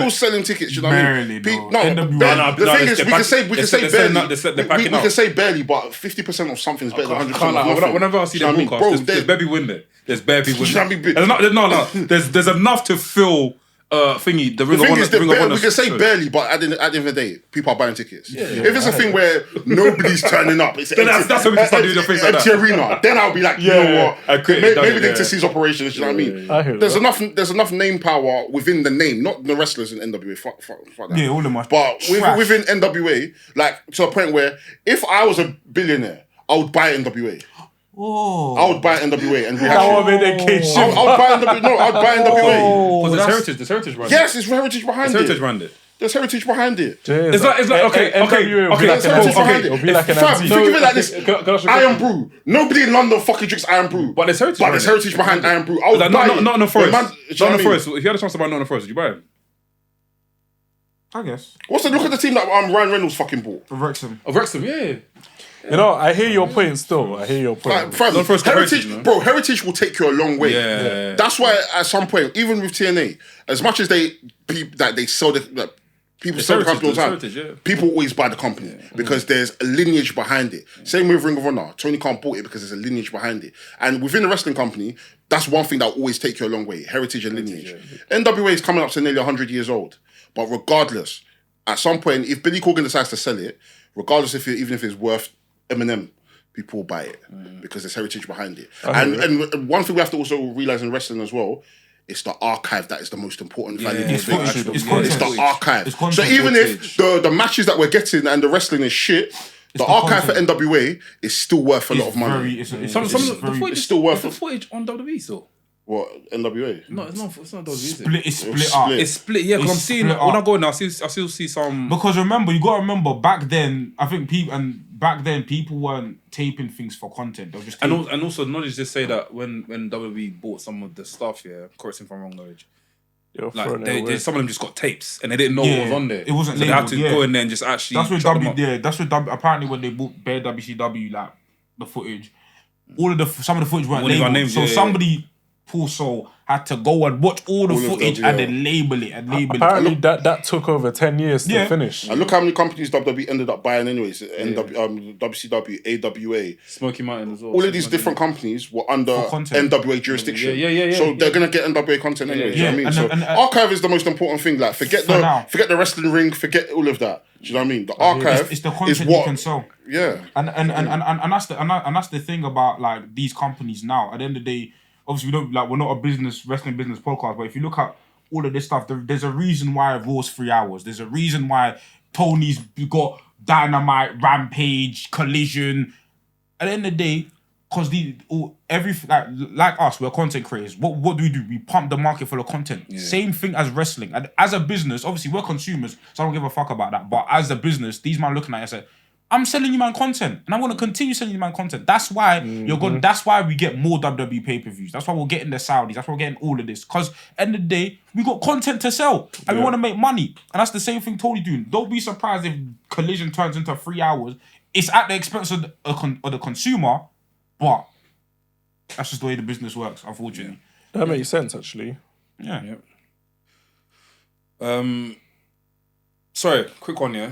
selling tickets. You know what I mean? The thing is, we can say barely, but 50% of something is better than 100%. Whenever I see them broadcast, there's barely win there. There's barely win. There's enough to fill. The Ring of Honor. We can say barely, but at the end of the day, people are buying tickets. Yeah, if it's a thing where nobody's turning up, it's that's when we can start doing the things like that. Empty arena. Then I'll be like, you know what? Maybe they need to cease operations. You know what I mean? There's enough name power within the name, not the wrestlers in NWA. Fuck that. Yeah, all of them. But within NWA, like to a point where if I was a billionaire, I would buy NWA. Oh. I would buy NWA and react. I would buy NWA. No, I'd buy NWA. Because there's heritage behind it. Yes, it's heritage behind it. There's heritage behind it. There's heritage behind it. It's like okay. There's heritage behind it. Think of it like this. Iron Brew. Nobody in London fucking drinks Iron Brew. But there's heritage behind Iron Brew. I would buy it. Not in the Forest. Not in the Forest. If you had a chance to buy Not in the Forest, would you buy it? I guess. Look at the team that Ryan Reynolds fucking bought. Of Wrexham, yeah. You know, I hear your point still. Heritage will take you a long way. Yeah. That's why at some point, even with TNA, as much as they sell people sell the company all the time, people always buy the company because there's a lineage behind it. Same with Ring of Honor. Tony Khan bought it because there's a lineage behind it. And within the wrestling company, that's one thing that will always take you a long way. Heritage and lineage. NWA is coming up to nearly 100 years old. But regardless, at some point, if Billy Corgan decides to sell it, regardless even if it's worth Eminem, people will buy it because there's heritage behind it. And one thing we have to also realize in wrestling as well, it's the archive that is the most important valuable thing. It's the archive. So even if the matches that we're getting and the wrestling is shit, the archive for NWA is still worth a lot of money. It's still worth the footage on WWE still. What, NWA? No, it's not WWE. It's split up. It's split, yeah, because I'm seeing, when I go now, I still see some... Because remember, you got to remember, back then, I think people weren't taping things for content. They were just taping. And also, knowledge just say that when WWE bought some of the stuff, correct me if I'm wrong, knowledge, Like some of them just got tapes and they didn't know what was on there. It wasn't so labeled, they had to go in there and just actually. That's what apparently when they bought bare WCW, like the footage, some of the footage weren't labeled. So somebody also had to go and watch all the footage and then label it Apparently that took over 10 years to finish. And look how many companies WWE ended up buying anyways. WCW, AWA. Smoky Mountain as well. All of these different companies were under NWA jurisdiction. So they're going to get NWA content anyway. Do you know what I mean? Archive is the most important thing. Like, forget the wrestling ring, forget all of that. Do you know what I mean? The archive it's the content you can sell. Yeah. And that's the thing about like these companies now. At the end of the day, obviously, we're not a wrestling business podcast, but if you look at all of this stuff, there's a reason why Raw's 3 hours. There's a reason why Tony's got Dynamite, Rampage, Collision. At the end of the day, because like us, we're content creators. What do? We pump the market full of content. Yeah. Same thing as wrestling. And as a business, obviously, we're consumers, so I don't give a fuck about that. But as a business, these man looking at it and say, I'm selling you my content, and I'm gonna continue selling you my content. That's why That's why we get more WWE pay-per-views. That's why we're getting the Saudis. That's why we're getting all of this. Because end of the day, we got content to sell, and we want to make money. And that's the same thing Tony doing. Don't be surprised if Collision turns into 3 hours. It's at the expense of the consumer, but that's just the way the business works. Unfortunately, that makes sense. Actually, yeah. Sorry, quick one. Yeah.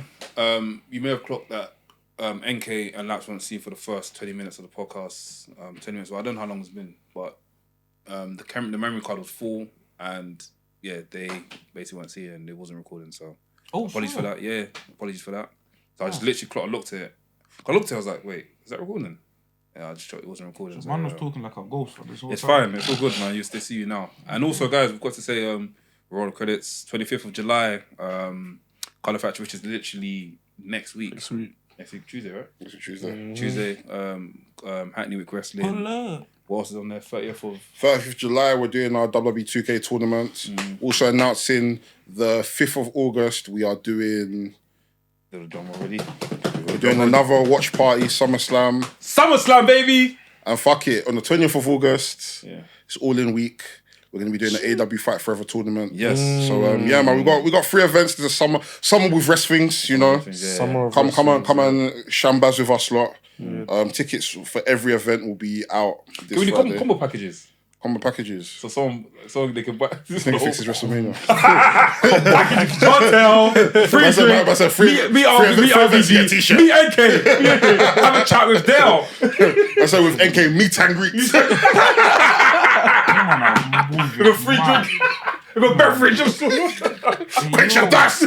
You may have clocked that. NK and Laps won't see for the first 20 minutes of the podcast. 20 minutes. Well, I don't know how long it's been, but the memory card was full, and they basically won't see it, and it wasn't recording. So apologies for that. Yeah, apologies for that. So I just literally looked at it. I looked at it. I was like, wait, is that recording? Yeah, I just checked it wasn't recording. So man was talking like a ghost. It's fine. It's all good, man. They see you now. And also, guys, we've got to say we're on credits. 25th of July. Colour Factory, which is literally next week. Next week, Tuesday, right? Next week, Tuesday. Tuesday, Hackney Wick Wrestling. What else is on there? 30th of July, we're doing our WWE 2K tournament. Also announcing the 5th of August, we are doing... Little drum already. We're doing another watch party, SummerSlam. SummerSlam, baby! And fuck it, on the 20th of August, it's all in week. We're going to be doing the AEW Fight Forever tournament. Yes. So, man, we got 3 events. There's a summer with WRESTHINGS, you know. Come and shambaz with us lot. Tickets for every event will be out this Friday. Friday. Combo packages. So someone they can buy. This nigga fixes WrestleMania. Hotel, free drink, meet RVD, meet NK, have a chat with Dale. I said with NK, meet and greet. We got free drink. We got beverage. Quench your thirst.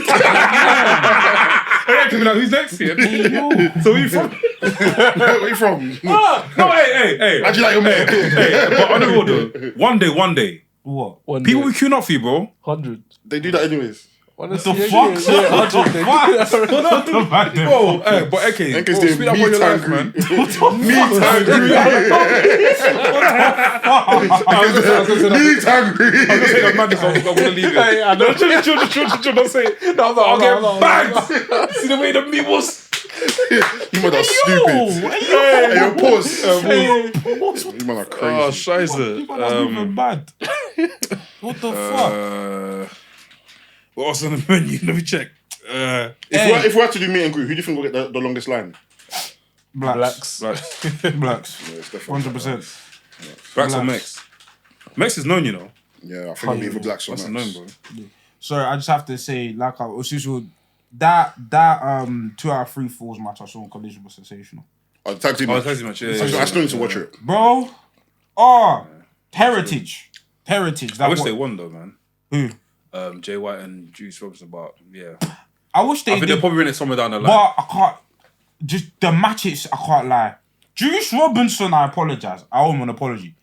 Who's next here? So where you from? Where you from? No, hey. How'd you like your man? But on the road, one day. What? People will queue up for you, bro. 100. They do that anyways. What the fuck? Bro, but okay. NK's doing speed up on your life, man. Meet and greet. I'm gonna say that madness. I'm gonna leave it. Hey, I know. Chill, don't say it. I'll get bagged. See the way the meat was. You man are stupid. Hey, yo, pause. You man are crazy. Oh, scheiße. You man are moving bad. What the fuck? What else on the menu? Let me check. If we had to do meet and greet, who do you think will get the longest line? Blacks. Yeah, 100%. Blacks or Mex? Mex is known, you know. Yeah, I think it'll be either Blacks or That's Mex. known, bro. Sorry, I just have to say, like I was usual, that 2 out of 3 falls match I saw on Collision was sensational. Oh, the tag team match. Yeah. I still need to watch it. Bro, Heritage. I wish they won though, man. Who? Jay White and Juice Robinson, but yeah. I wish they I think they're probably in it somewhere down the line. But I can't, just the matches, I can't lie. Juice Robinson, I apologise. I owe him an apology.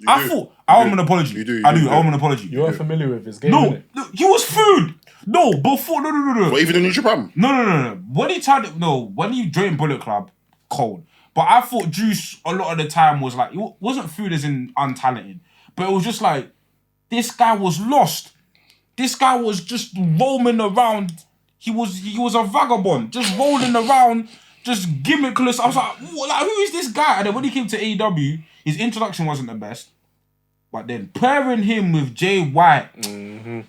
I owe him an apology. You do. I owe him an apology. You are familiar with his game, No, he was food. No, before, no. But even in New Japan? No. When he joined Bullet Club, cold. But I thought Juice, a lot of the time, was like, it wasn't food as in untalented. But it was just like, this guy was lost. This guy was just roaming around. He was a vagabond, just rolling around, just gimmickless. I was like, who is this guy? And then when he came to AEW, his introduction wasn't the best. But then pairing him with Jay White,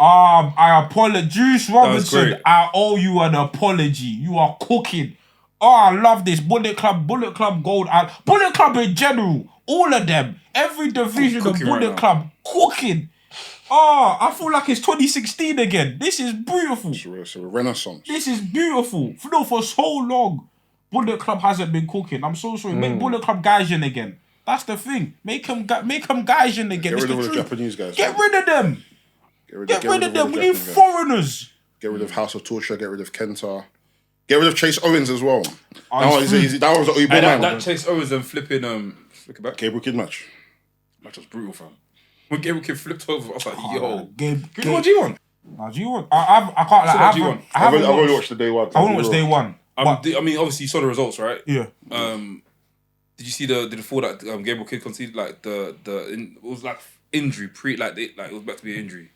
I apologize. Juice Robinson, I owe you an apology. You are cooking. Oh, I love this. Bullet Club Gold, Bullet Club in general, all of them, every division of Bullet Club, cooking. Oh, I feel like it's 2016 again. This is beautiful. It's a renaissance. This is beautiful. No, for so long, Bullet Club hasn't been cooking. I'm so sorry. Make Bullet Club Gaijin again. That's the thing. Make them Gaijin again. Get rid of the Japanese guys. Get rid of them. Get rid of them. We need foreigners. Get rid of House of Torture. Get rid of Kenta. Get rid of Chase Owens as well. That was what that Chase Owens and flipping flick it back. Gabriel Kidd match. Match was brutal, fam. When Gabriel Kidd flipped over, I was like, yo. Give what G1? G1. I can't like. I've only watched the day one. I only watched day one. I mean, obviously you saw the results, right? Yeah. Did you see the fall that Gabriel Kidd conceded? Like it was like injury it was about to be an injury.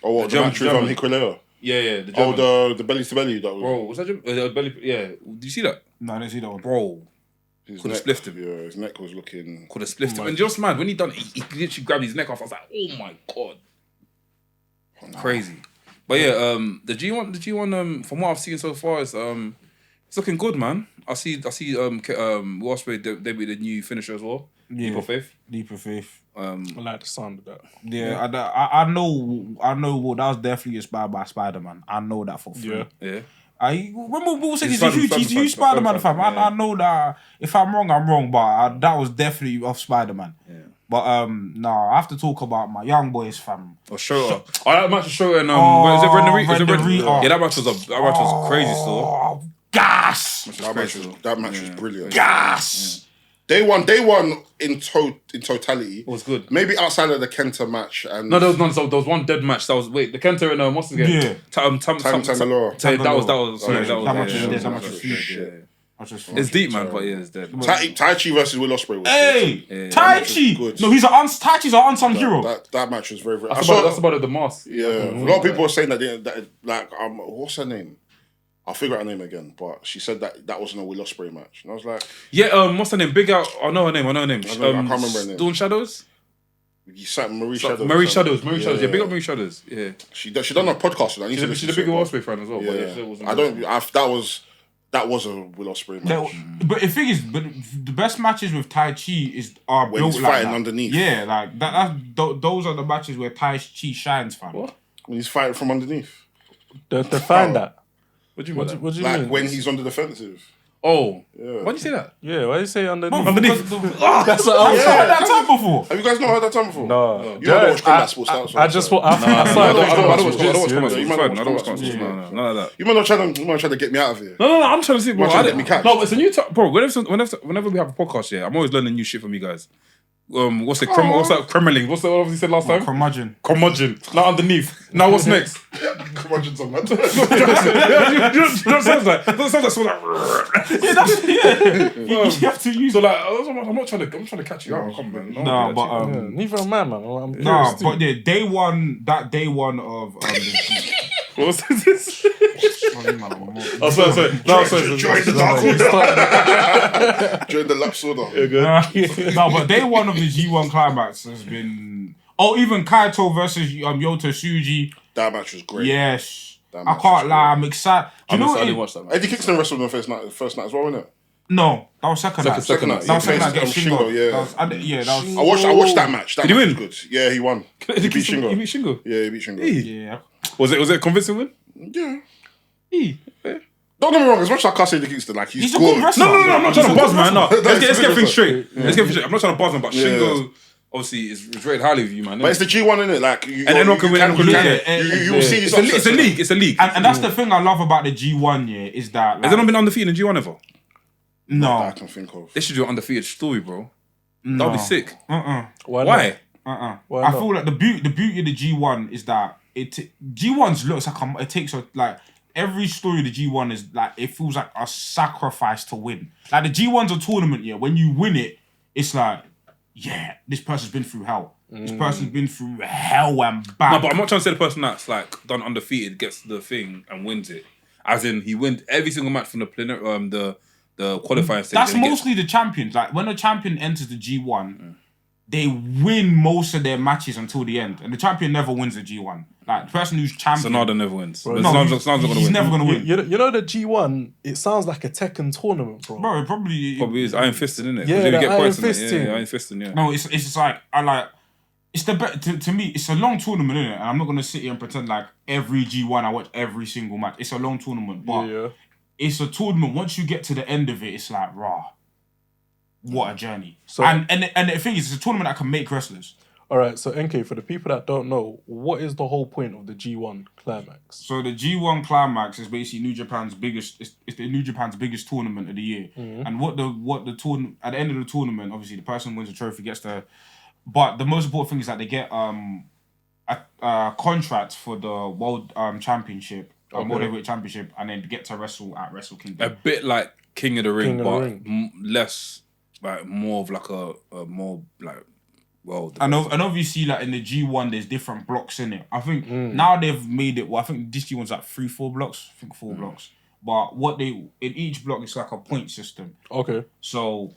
Oh, what the match with Hikuleo? Yeah. The belly to belly that was. Bro, was that belly? Yeah. Did you see that? No, I didn't see that one. Bro, His could have neck, spliffed him. Yeah, his neck was looking. Could have spliffed him. And just mad when he done it, he literally grabbed his neck off. I was like, oh my god, crazy. But yeah, the G1, from what I've seen so far, is it's looking good, man. I see. Ospreay debuted the new finisher as well. Yeah. Leap of Faith. I like the sound of that. Yeah. I know. Well, that was definitely inspired by Spider-Man. I know that for free. Yeah. I remember we said he's a huge Spider-Man fan. I know that if I'm wrong, but that was definitely off Spider-Man. Yeah. But I have to talk about my young boys, fam. Or Shota. That match was Shota and is it Rendery? Yeah, that match was crazy still. Gas. That match was brilliant. Gas. Day one in totality was good. Maybe outside of the Kenta match and there was one dead match. That was the Kenta and what's the game? Yeah. Tangalora. That match was huge. It's deep, man, but yeah, it's dead. Tai Chi versus Will Ospreay was good. Tai Chi! No, Tai Chi's an unsung hero. That match was very, very... That's about the mask. Yeah. A lot of people were saying that what's her name? I'll figure out her name again, but she said that wasn't a Will Ospreay match. And I was like... Yeah, what's her name? Big Out... I know her name. I can't remember her name. Dawn Shadows? Marie Shadows. Marie Shadows. Yeah, big up Marie Shadows. Yeah. She done a podcast with that. She's a big Will Ospreay fan as well. Yeah. That was a Will Ospreay match. But the thing is, the best matches with Tai Chi are when he's fighting underneath. Yeah, like those are the matches where Tai Chi shines, fam. What? When he's fighting from underneath. Define that. What do you mean? What do you mean? Like when he's on the defensive. Oh, yeah. Why do you say that? Yeah, why do you say underneath? Underneath. That's what I've heard that term before. Have you guys not heard that term before? No. You don't watch Climax Sports. I don't watch None of that. You might not try to get me out of here. No. I'm trying to see. Bro, get me catch. No, it's a new time, bro. Whenever we have a podcast, yeah, I'm always learning new shit from you guys. What's that? Kremlin. What's that? What you said last time? Curmudgeon. Now underneath. Now what's next? Curmudgeon's on that. That sounds like. You have to use. So like, I'm not trying to catch you out. Come on, man. No, but neither am I, man. But yeah, day one of what was this? Join the Dark Order. Join the Lapse Order. No, but day one of the G1 Climax has been... Oh, even Kaito versus Yota Tsuji. That match was great. Yes. I can't lie, I'm excited. Do you know I didn't watch that match. Eddie Kingston wrestled on the first night as well, wasn't it? No, that was second night. Second night. That was second night against Shingo. Yeah. That was... I watched that match. Did he win? Was good. Yeah, he won. He beat Shingo. Yeah, he beat Shingo. Yeah. Was it a convincing win? Yeah. Don't get me wrong, as much as I can't say Eddie Kingston, like he's good. No, I'm not trying to buzz, man. No, let's get things straight. I'm not trying to buzz him, but Shingo obviously is rated highly with you, man. But it's the G1, isn't it? Like, and anyone can win. You will see. It's a league. And that's the thing I love about the G1. Yeah, is that has anyone been undefeated in G1 ever? No, I can think of. They should do an undefeated story, bro. That would be sick. Why? I feel like the beauty of the G1 is that G1's looks like it takes like every story of the G1 is like it feels like a sacrifice to win. Like the G1's a tournament, yeah. When you win it, it's like, yeah, this person's been through hell. This person's been through hell and back. No, but I'm not trying to say the person that's like done undefeated gets the thing and wins it. As in, he wins every single match from the qualifying stage. That's mostly the champions. Like when a champion enters the G1, they win most of their matches until the end, and the champion never wins the G1. Like the person who's champion, Sonada never wins. no, Sonada's not gonna he's win. never gonna win. You know the G1, it sounds like a Tekken tournament, bro. Bro, it probably is Iron Fisted, isn't it? Yeah, you get Iron points in it. Fisting. Yeah, Iron Fisting, yeah. No, it's just like it's the to me. It's a long tournament, isn't it? And I'm not gonna sit here and pretend like every G1 I watch every single match. It's a long tournament, but it's a tournament. Once you get to the end of it, it's like what a journey. So and the thing is, it's a tournament that can make wrestlers. All right, so NK, for the people that don't know, what is the whole point of the G1 Climax? So the G1 Climax is basically New Japan's biggest. It's the New Japan's biggest tournament of the year. Mm-hmm. And what the tournament at the end of the tournament, obviously the person who wins the trophy gets the. But the most important thing is that they get a contract for the World Championship, World Heavyweight Championship, and then get to wrestle at Wrestle Kingdom. A bit like King of the Ring, less like more of like a more like. Well, and obviously, like in the G1, there's different blocks in it. I think now they've made it. Well, I think this G1's like 3-4 blocks. I think 4 blocks. But in each block, it's like a point system. Okay. So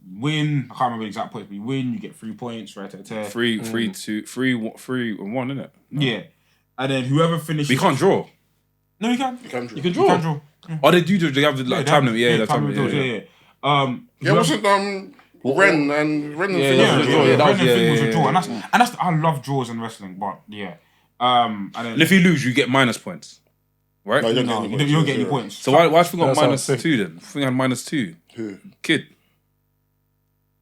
win. I can't remember the exact points. But you win, you get 3 points. Right at 3, 3, 1, isn't it? Yeah. And then whoever finishes. But you can't draw. No, you can. You can draw. You can draw. Yeah. Oh, they do. They have like time limit. Yeah, time limit. Yeah. Wasn't Ren and Ren was a draw, and that's I love draws in wrestling, but yeah. And if you lose, you get minus points, right? No, you don't get any points. So why have we got minus 2 then? I think I had minus 2. Who? Kid.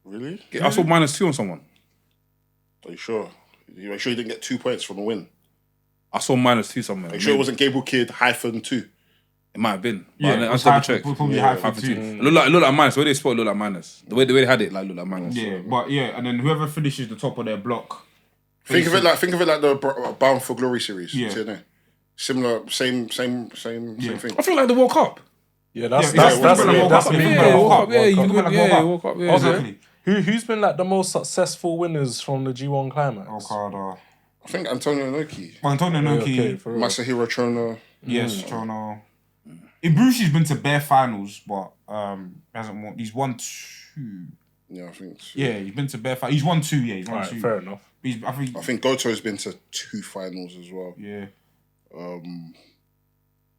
Really? I saw minus 2 on someone. Are you sure? You sure you didn't get 2 points from the win? I saw minus 2 somewhere. Are you sure it wasn't Gable Kid -2? It might have been. Yeah, I'll double check. Probably -2. It looked like minus. The way they spelled it looked like minus. The way they had it, like looked like minus. Yeah, but yeah, and then whoever finishes the top of their block. Think of it like the Bound for Glory series. Yeah. See it there? Similar, same thing. I feel like the World Cup. Yeah, that's World Cup. Exactly. Who's been like the most successful winners from the G1 Climax? Okada. I think Antonio Inoki. Masahiro Chono. Yes, Chono. Ibushi's been to bare finals, but hasn't won. He's won 2. Yeah, I think so. Yeah, he's been to bare finals. He's won 2, yeah. He's won 2. Fair enough. I think Goto's been to 2 finals as well. Yeah. I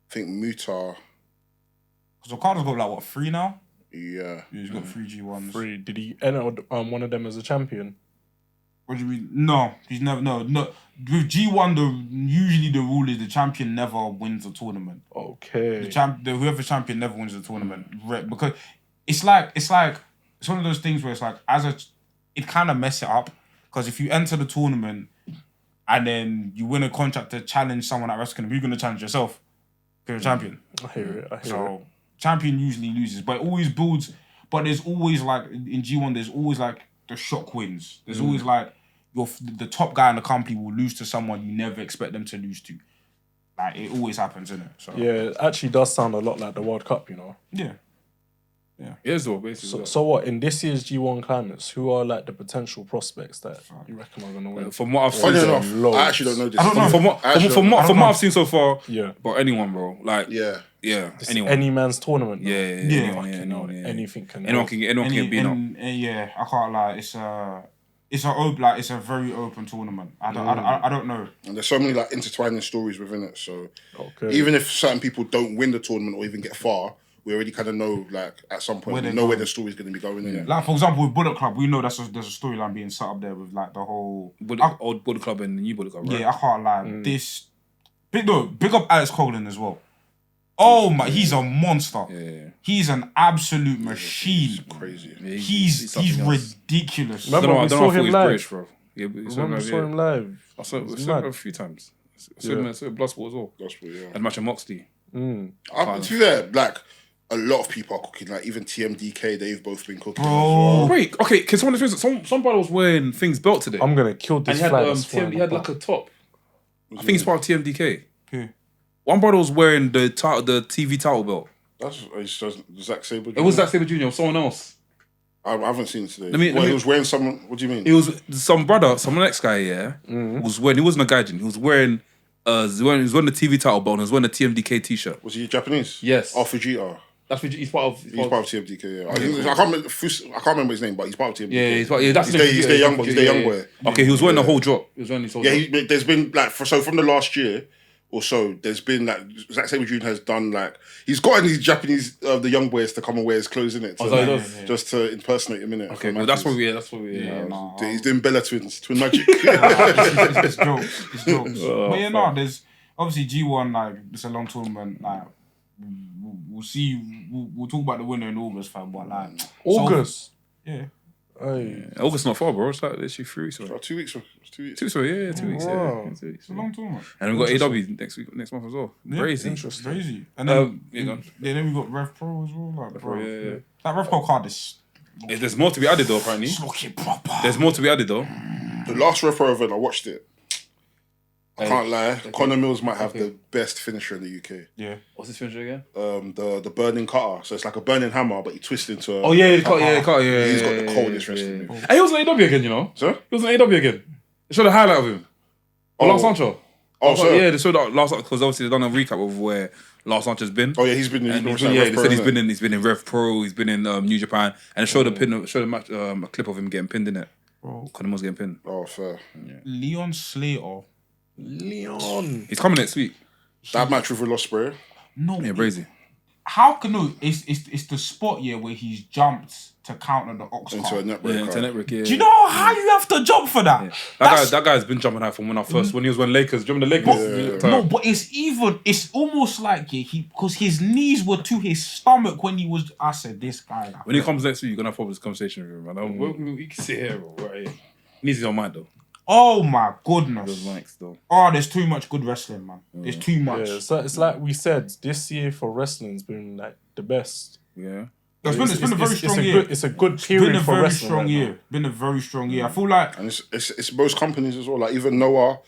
think Muta. Because Okada's got like, what, 3 now? Yeah. He's got 3 G1s. 3. Did he enter one of them as a champion? What do you mean? No, he's never. No. With G1, usually the rule is the champion never wins a tournament. Okay. Whoever champion never wins the tournament because it's one of those things where it's like it kind of mess it up because if you enter the tournament and then you win a contract to challenge someone at wrestling, you're gonna challenge yourself because you're a champion. I hear it. So champion usually loses, but it always builds. But there's always like in G1, there's always like the shock wins. There's always like the top guy in the company will lose to someone you never expect them to lose to. Like it always happens, isn't it? So yeah, it actually does sound a lot like the World Cup, you know. Yeah. Yeah, so basically. So what in this year's G1 Climax? Who are like the potential prospects that you reckon are gonna win? From what I've seen, I actually don't know this. I don't know. From what I've seen so far, yeah. But anyone, bro, like anyone. Any man's tournament. Yeah. Anything can. Anyone can get beat up. Yeah, I can't lie. It's a very open tournament. I don't know. And there's so many like intertwining stories within it. So even if certain people don't win the tournament or even get far, we already kind of know like at some point where the story's going to be going. Yeah. Like for example, with Bullet Club, we know there's a storyline being set up there with like the whole old Bullet Club and the new Bullet Club. Right? Yeah, I can't lie. This big up Alex Coughlin as well. Oh my, he's a monster. Yeah. He's an absolute machine. He's crazy. Yeah, he's ridiculous. Remember we saw him live. British, bro. Yeah, we saw him live. I saw him a few times. I saw him at Bloodsport as well. Bloodsport, yeah. And match of Moxley. To be fair, like a lot of people are cooking. Like even TMDK, they've both been cooking. Bro, wait, okay. Can someone explain? Some brother was wearing Things belt today. I'm gonna kill this. And he had like a top. I think he's part of TMDK. Who? One brother was wearing the TV title belt. That's Zack Sabre Jr. It was Zack Sabre Jr. or someone else. I haven't seen it today. He was wearing someone. What do you mean? It was some next guy. Yeah, was wearing. He wasn't a gaijin. He was wearing. He was wearing the TV title belt. And he was wearing a TMDK t-shirt. Was he Japanese? Yes. Oh, Fujita. He's part of TMDK. Yeah, I can't remember his name, but he's part of TMDK. Yeah, he's their young boy. He's their young boy. Okay, he was wearing the whole drop. He was wearing his whole drop. There's been like from the last year or so, there's been like Zack Sabre Jr. has done like he's gotten these Japanese the young boys to come and wear his clothes in it, just to impersonate him in it. Okay, well, that's what we. He's doing Bella Twins, Twin Magic. It's jokes. But yeah, there's obviously G1 like it's a long tournament. Like we'll see. We'll talk about the winner in August, fam. But like August, yeah. August not far, bro. It's like literally 3 weeks. 2 weeks. 2 weeks. 2 weeks. Yeah, 2 weeks. Wow. Yeah, 2 weeks. It's a long tournament. And we've got AEW next month as well. Crazy. Crazy. And then then we got Rev Pro as well. Like, bro, yeah. That Rev Pro card is. There's more to be added though. Apparently, It's looking proper. there's more to be added though. The last Rev Pro event, I watched it. I can't lie. Connor Mills might have the best finisher in the UK. Yeah. What's his finisher again? The burning cutter. So it's like a burning hammer, but you twist into. The cut. He's got the coldest wrestling move. Hey, he was on AEW again, you know. Sir? He was on AEW again. They showed a highlight of him. Last Sancho. Oh, so Yeah, they showed that last because obviously they've done a recap of where Last Sancho's been. Oh yeah, he's been. And Rev they Pro, said he's innit? been in Rev Pro, he's been in New Japan, and it showed a match, a clip of him getting pinned in it. Conor Mills getting pinned. Oh, fair. Leon Slater. Leon. He's coming next week. That match with Ospreay. No. Yeah, Brazy. How can it's the spot where he's jumped to counter the Ox Into a card. network. Into network. Yeah. Do you know how you have to jump for that? Yeah. That guy's been jumping high from when he was when Lakers. Do you remember the Lakers? No, but it's almost like because his knees were to his stomach when he was. I said this guy. Like, When he comes next week, you're gonna have this conversation with him, man. We can sit here, bro. Right here. He needs his own mind though. oh my goodness! Those mics though. Oh, there's too much good wrestling, man. There's too much. Yeah, so it's like we said, this year for wrestling's been like the best. Yeah. It's been a very strong year. It's a good period Been a for very wrestling. strong year. Been a very strong year. I feel like And it's most companies as well. Like even Noah,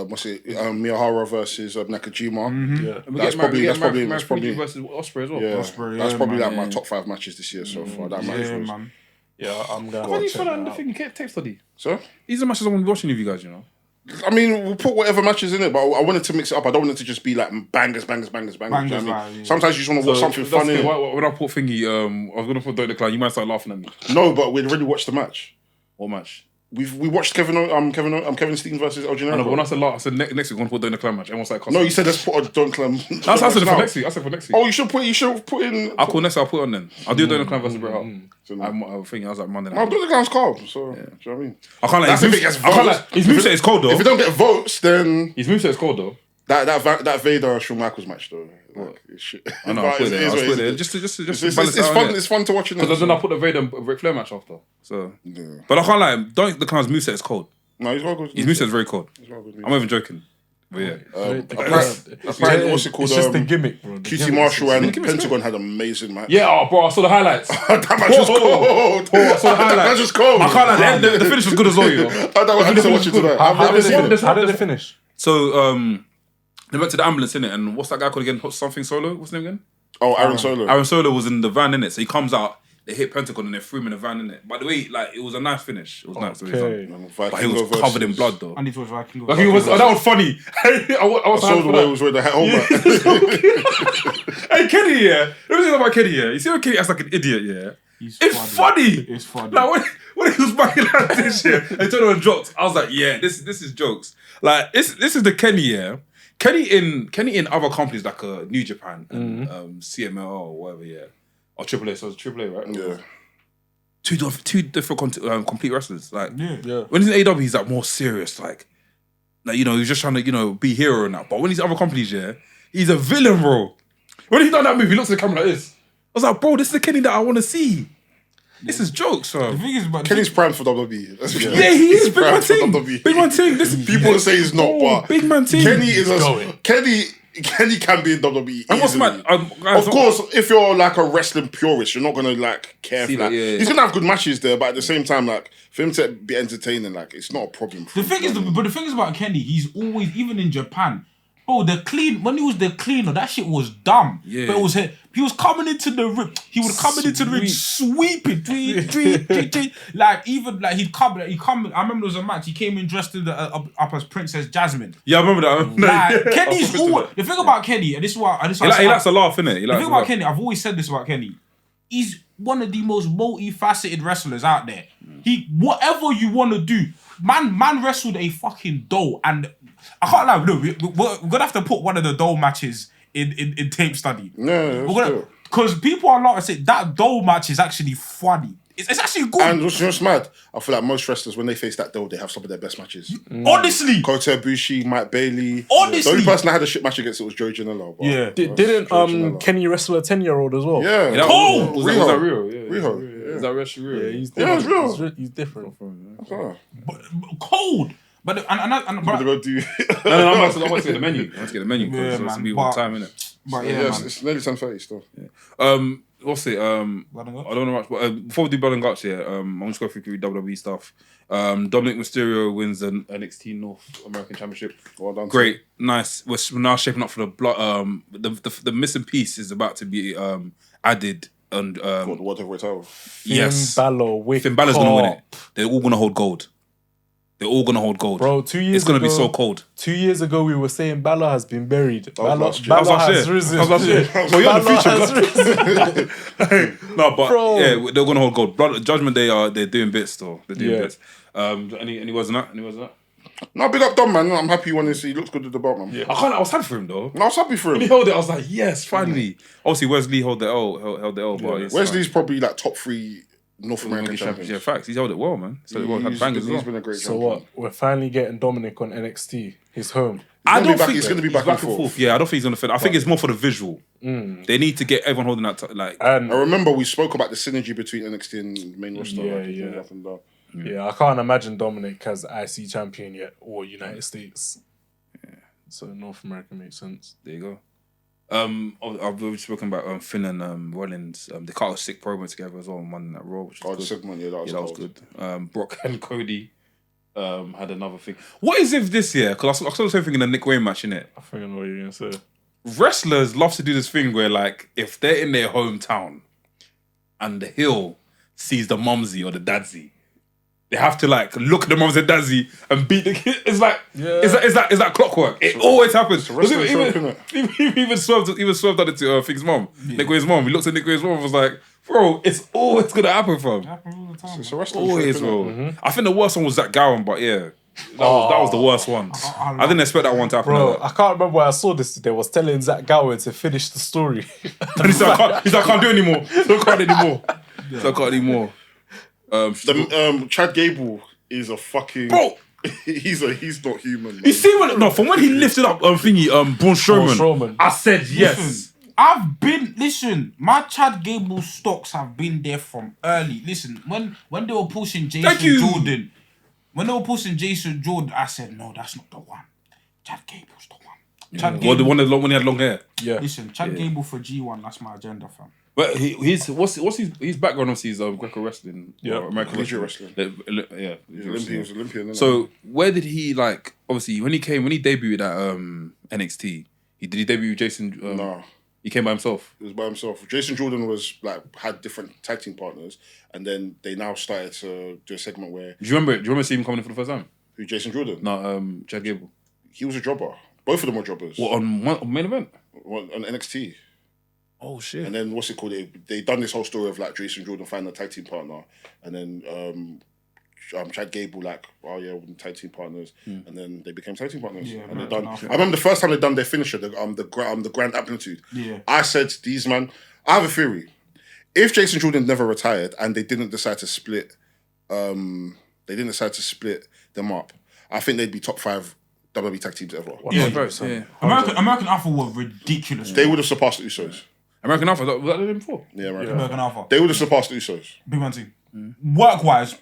Miyahara versus Nakajima. Yeah. That's probably versus Ospreay as well. yeah. Ospreay, That's yeah, probably man, like my top 5 matches this year so far. That match yeah, was. man. Yeah, I'm gonna. Why do you check put that in that the out. thing? You can't tape study. So These are matches I want to be watching with you guys, you know. I mean, we'll put whatever matches in it, but I wanted to mix it up. I don't want it to just be like bangers. You know what I mean? Yeah. Sometimes you just want to watch something funny. When I put thingy, I was gonna put Don't Decline. You might start laughing at me. No, but we'd already watched the match. What match? We watched Kevin Steen versus El I know, Generico. but when I said last, I said next week we're gonna put Don't Decline match. Everyone's like, No, you said let's put a Don't Clam. I said for next week. I said for next week. Oh, you should put in. I'll put it on then. I'll do Don't Decline versus Bret Hart. I'm thinking I was like Monday night. No, Don't Clam's cold. So do you know what I mean? I can't That's if it gets votes. His moveset is cold though. If you don't get votes, then His moveset is cold though. that Vader Shawn Michaels match though. Like, it's shit. I know. I'll put it there. Just balance it out, fun. innit? It's fun to watch. Because then I put the Vader and Ric Flair match after. So, Yeah. but I can't lie. Don't Decline's moveset is cold. No, he's well good. His moveset is very cold. He's well good. I'm not even joking. But yeah. Apparently, what's it called? It's just the gimmick, bro. QT Marshall and Pentagon had an amazing match. Yeah, bro, I saw the highlights. That match was cold. I saw the highlights. That match was cold. I can't lie. The finish was good as well, you know. I need to watch it tonight. How did they finish? So, they went to the ambulance, innit? And what's that guy called again? Something Solo? What's his name again? Oh, Aaron Solo. Aaron Solo was in the van, innit? So he comes out, they hit Pentagon and they threw him in the van, innit? By the way, like, it was a nice finish. It was nice. Okay. But he was covered in blood, though. I need to watch Viking. Like, that was funny. I saw the way it was with the helmet. Hey, Kenny, yeah. Let me say about Kenny, yeah. You see when Kenny acts like an idiot, yeah? It's funny. It's funny. Like, when he was backing like this, yeah, and turned around and dropped, I was like, yeah, this is jokes. Like, this is the Kenny, yeah. Kenny in other companies like New Japan and CMLL or whatever, yeah. Or AAA, so it's AAA, right? Yeah. Two different complete wrestlers. Like, Yeah. when he's in AEW, he's like more serious, like you know, he's just trying to, be hero and that. But when he's in other companies, yeah, he's a villain, bro. When he done that movie, he looks at the camera like this. I was like, bro, this is the Kenny that I want to see. This is jokes, bro. The thing is, but Kenny's prime for WWE. Yeah, he is. Big man prime for team. WWE. Big man team. This People say he's not, but big man team. Kenny is Kenny can be in WWE. And what's easily. mad? Of course, if you're like a wrestling purist, you're not gonna like care. See For that, that. yeah. He's gonna have good matches there, but at the same time, like for him to be entertaining, like it's not a problem. the thing is about Kenny, he's always, even in Japan, Bro, when he was the cleaner, that shit was dumb. Yeah. But he was coming into the ring. He would come into the ring sweeping. Tweet. Like, even, like, he'd come. I remember there was a match. He came in dressed in up as Princess Jasmine. Yeah, I remember that. Like, Kenny's always... The thing about Kenny, and this is why... He likes to laugh, innit? The thing about Kenny, I've always said this about Kenny. He's one of the most multifaceted wrestlers out there. Whatever you want to do, man wrestled a fucking doll, and I can't lie. Look, we're gonna have to put one of the doll matches in tape study. Because people are not saying that doll match is actually funny. It's actually good. And what's mad? I feel like most wrestlers, when they face that doll, they have some of their best matches. Honestly, Kota Ibushi, Mike Bailey. Honestly, the only person I had a shit match against it was Joey Janela. Yeah, didn't Kenny wrestle a 10-year-old as well? Yeah, was that real? Riho. Is that actually real? Yeah, it's real. He's different. But cold. But I'm gonna go do. No, I'm about to get the menu. I want to get the menu because it's gonna be one time, innit? But it's nearly 10:30 still. Yeah. What's it? I don't know much. But before we do Blood and Guts, I'm just going through WWE stuff. Dominic Mysterio wins an NXT North American Championship. Well done. Great, nice. We're now shaping up for the blood. The missing piece is about to be added. And whatever title. Yes, Finn Balor's gonna win it. They're all gonna hold gold. Bro, 2 years ago... It's going to be so cold. 2 years ago, we were saying Balor has been buried. Balor has risen. So you're the future. No, but Bro. yeah, they're going to hold gold. Judgment Day, they're doing bits still. They're doing bits. Any words on that? No, big up Dom, man. I'm happy when he looks good at the belt, man. Yeah. I was happy for him, though. No, I was happy for him. When he held it, I was like, yes, finally. Obviously, Wesley held the L. But Wesley's probably like top 3 North American champions. Yeah, facts. He's held it well, man. He's been a great champion. So what? We're finally getting Dominic on NXT. His home. He's going to be back and forth. Yeah, I don't think he's going to fit. I think it's more for the visual. They need to get everyone holding that. I remember we spoke about the synergy between NXT and main roster. Yeah, I can't imagine Dominic as IC champion yet, or United States. Yeah. So North America makes sense. There you go. I've already spoken about Finn and Rollins. They cut a sick promo together as well on Monday Night Raw, which was good. Segment, that was good. Brock and Cody had another thing. What is it this year? Because I saw the same thing in the Nick Wayne match, innit? I think I know what you're gonna say. Wrestlers love to do this thing where, like, if they're in their hometown and the heel sees the mumsy or the dadsy, they have to like look at the mums and dadsy and beat the kid. It's like it's like clockwork. It always happens. Even swerved on it to Thing's mom. Yeah. Nick Wayne's mom. He looked at Nick Wayne's mom and was like, bro, it's always gonna happen, fam. It happens all the time. It's a wrestling always, bro. Mm-hmm. I think the worst one was Zach Gowen, but yeah. That was the worst one. I didn't expect that one to happen. Bro, I can't remember where I saw this today. I was telling Zach Gowen to finish the story. And he's like, I can't do anymore. I can't anymore. Chad Gable is a fucking bro. he's not human. Man. You see from when he lifted up Braun Strowman, I said yes. Listen, my Chad Gable stocks have been there from early. Listen, when they were pushing Jason Jordan, I said no, that's not the one. Chad Gable's the one. The one when he had long hair. Yeah. Listen, Chad Gable for G1, that's my agenda, fam. But his background obviously is Greco wrestling, American wrestling. He was Olympian. So where did he obviously when he debuted at NXT? Did he debut with Jason? No, he came by himself. It was by himself. Jason Jordan was had different tag team partners, and then they now started to do a segment where. Do you remember seeing him coming in for the first time? Who, Jason Jordan? No, Chad Gable. He was a jobber. Both of them were jobbers. What on main event? On NXT. Oh shit! And then what's it called? They done this whole story of Jason Jordan finding a tag team partner, and then Chad Gable we're tag team partners, and then they became tag team partners. Yeah, and they done. I remember the first time they done their finisher, the Grand Amplitude. Yeah. I said, these man. I have a theory. If Jason Jordan never retired and they didn't decide to split, them up, I think they'd be top 5 WWE tag teams ever. Yeah, bro. Yeah. American Alpha were ridiculous. They would have surpassed the Usos. American Alpha, was that them before? Yeah, American Alpha. They would have surpassed the Usos. Big man team. Work-wise.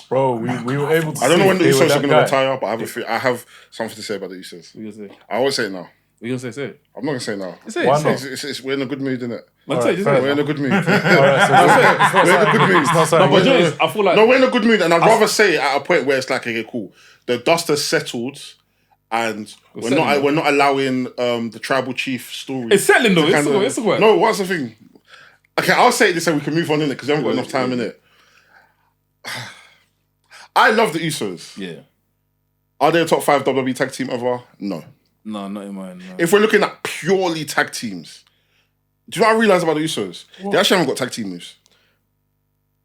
Bro, we were able to I don't know when the Usos are going to retire, but I have something to say about the Usos. What are you going to say? I always say it now. What are you going to say? I'm not going to say it now. Why not? We're in a good mood, innit? We're in a good mood. We're in a good mood. I feel like... No, we're in a good mood, and I'd rather say it at a point where it's okay, cool. The dust has settled, and we're not allowing the tribal chief story. It's settling though. It's the work. No, what's the thing? Okay, I'll say this and we can move on in it because we haven't got enough time in it. I love the Usos. Yeah. Are they a top 5 WWE tag team ever? No. No, not in mine. No. If we're looking at purely tag teams, do you know what I realised about the Usos? What? They actually haven't got tag team moves.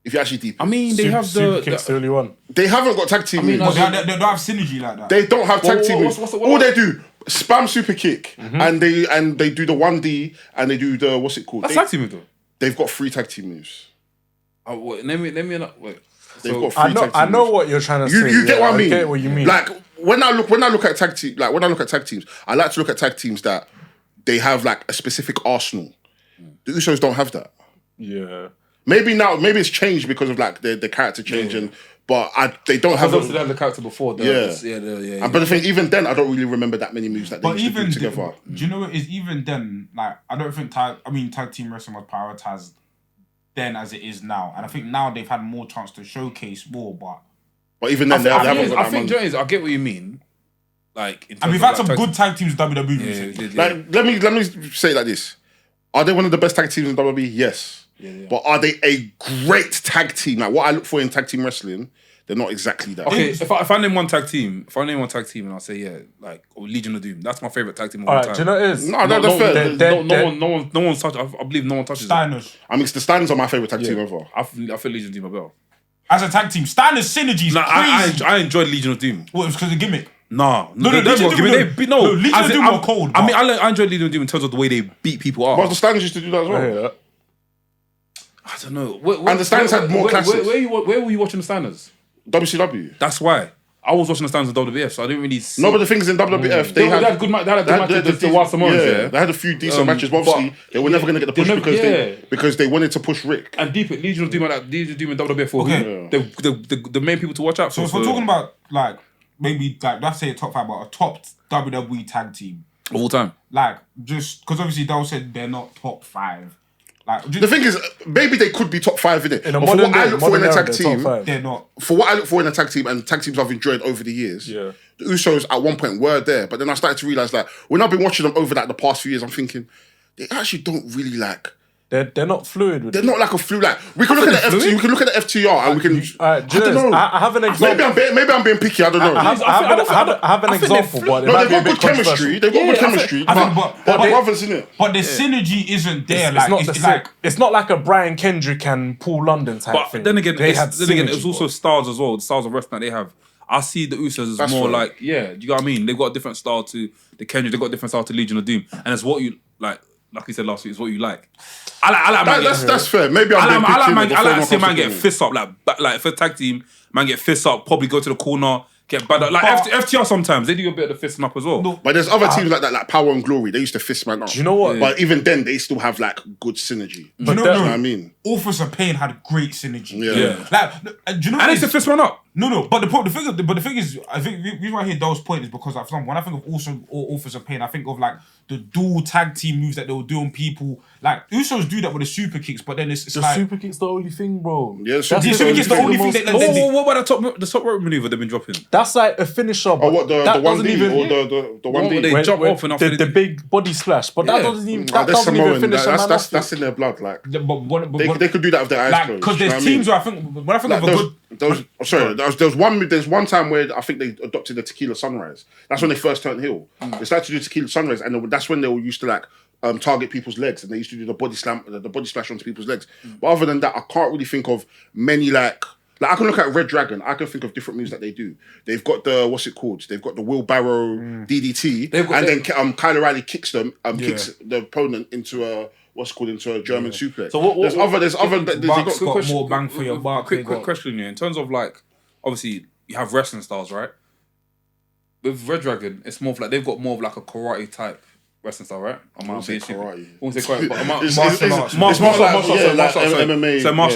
If you actually deep, I mean, they have Super Kick's the only one. They haven't got tag team moves. They don't have synergy like that. They don't have tag team moves. All they do, spam super kick, and they do the 1D, and they do the what's it called? That's tag team move though. They've got 3 tag team moves. Let me wait. They've got 3 tag team moves. I know what you're trying to say. You get what I mean? I get what you mean. Like when I look at tag team, like when I look at tag teams, I like to look at tag teams that they have like a specific arsenal. The Usos don't have that. Yeah. Maybe it's changed because of like the character change, but they don't have. Obviously, they had the character before. But the thing, even then, I don't really remember that many moves that they used to do together. Do you know what is even then? Like, I don't think tag team wrestling was prioritized then as it is now, and I think now they've had more chance to showcase more. But even then, I think I get what you mean. Like, and we've had some good tag teams in WWE recently. Like, let me say it like this: are they one of the best tag teams in WWE? Yes. Yeah. But are they a great tag team? Like what I look for in tag team wrestling, they're not exactly that. Okay, if I name one tag team, and I'll say Legion of Doom. That's my favorite tag team of all time. Do you know what it is? No, that's fair. No one's touched. I believe no one touches Steiners. I mean, the Steiners are my favorite tag team ever. I feel Legion of Doom are better. As a tag team, Steiners synergy is crazy. I enjoyed Legion of Doom. What, it was because of the gimmick? No, Legion of Doom were cold. I mean, I enjoyed Legion of Doom in terms of the way they beat people up. But the Steiners used to do that as well. I don't know. And the Steiners had more classics. Where were you watching the Steiners? WCW. That's why. I was watching the Steiners in WWF, so I didn't really see. No, but the things in WWF, they had good matches to watch someone. They had a few decent matches, but obviously they were never going to get the push because they wanted to push Rick. And Legion of Doom in WWF for the main people to watch out for. So if we're talking about like maybe like let's say a top 5, but a top WWE tag team of all time, like just because obviously Dale said they're not top 5. Like, the thing is, maybe they could be top 5 in it. For what I look for in a tag team, they're not. For what I look for in a tag team, and tag teams I've enjoyed over the years, the Usos at one point were there, but then I started to realise that when I've been watching them over like the past few years, I'm thinking they actually don't really like. They're not fluid with They're not like a fluid. Like we can look at the FT, we can look at the FTR, and we can. I don't know. I have an example. Maybe I'm being picky. I don't know. I have an example, but they've got good chemistry. They've got good chemistry. But brothers in it. But the synergy isn't there. It's not like a Brian Kendrick and Paul London type thing. But then again, it's also styles as well. The styles of wrestling that they have. I see the Usos as more like, do you know what I mean? They've got a different style to the Kendrick. They've got a different style to Legion of Doom, and it's what you like. Like we said last week, it's what you like. That's fair. Maybe I'm I like to see man get fists up. Like for a tag team, man get fists up, probably go to the corner, get bad up. Like FTR sometimes, they do a bit of the fisting up as well. But there's other teams like that, like Power and Glory, they used to fist man up. Do you know what? But even then, they still have like good synergy. But you know what I mean? Authors of Pain had great synergy. Yeah. Like, do you know? And they used to fist man up. No. But the thing is, I think the reason why I hear Dale's point is because like, when I think of Authors of Pain, I think of like the dual tag team moves that they were doing people. Like Usos do that with the super kicks, but then it's the like super kick's the only thing, bro. Yeah, super kicks the only thing. What about the top rope maneuver they've been dropping? That's like a finisher. Or what the 1D or the 1D? They jump off and after the big body splash, but that doesn't even finish a man. That's in their blood. Like they could do that with their eyes closed. Because there's teams where I think when I think of a good. There's one time where I think they adopted the Tequila Sunrise. That's when they first turned heel. They started to do Tequila Sunrise, and that's when they were used to like target people's legs, and they used to do the body splash onto people's legs. But other than that, I can't really think of many like I can look at Red Dragon. I can think of different moves that they do. They've got the what's it called? They've got the wheelbarrow DDT, and then Kyle O'Reilly kicks the opponent into a. Into a German suplex. So there's other. Bucks got more bang for your buck. Quick question, in terms of like, obviously you have wrestling styles, right? With Red Dragon, it's more of like they've got more of like a karate type wrestling style, right? I won't say karate. I won't say karate, but martial arts. So martial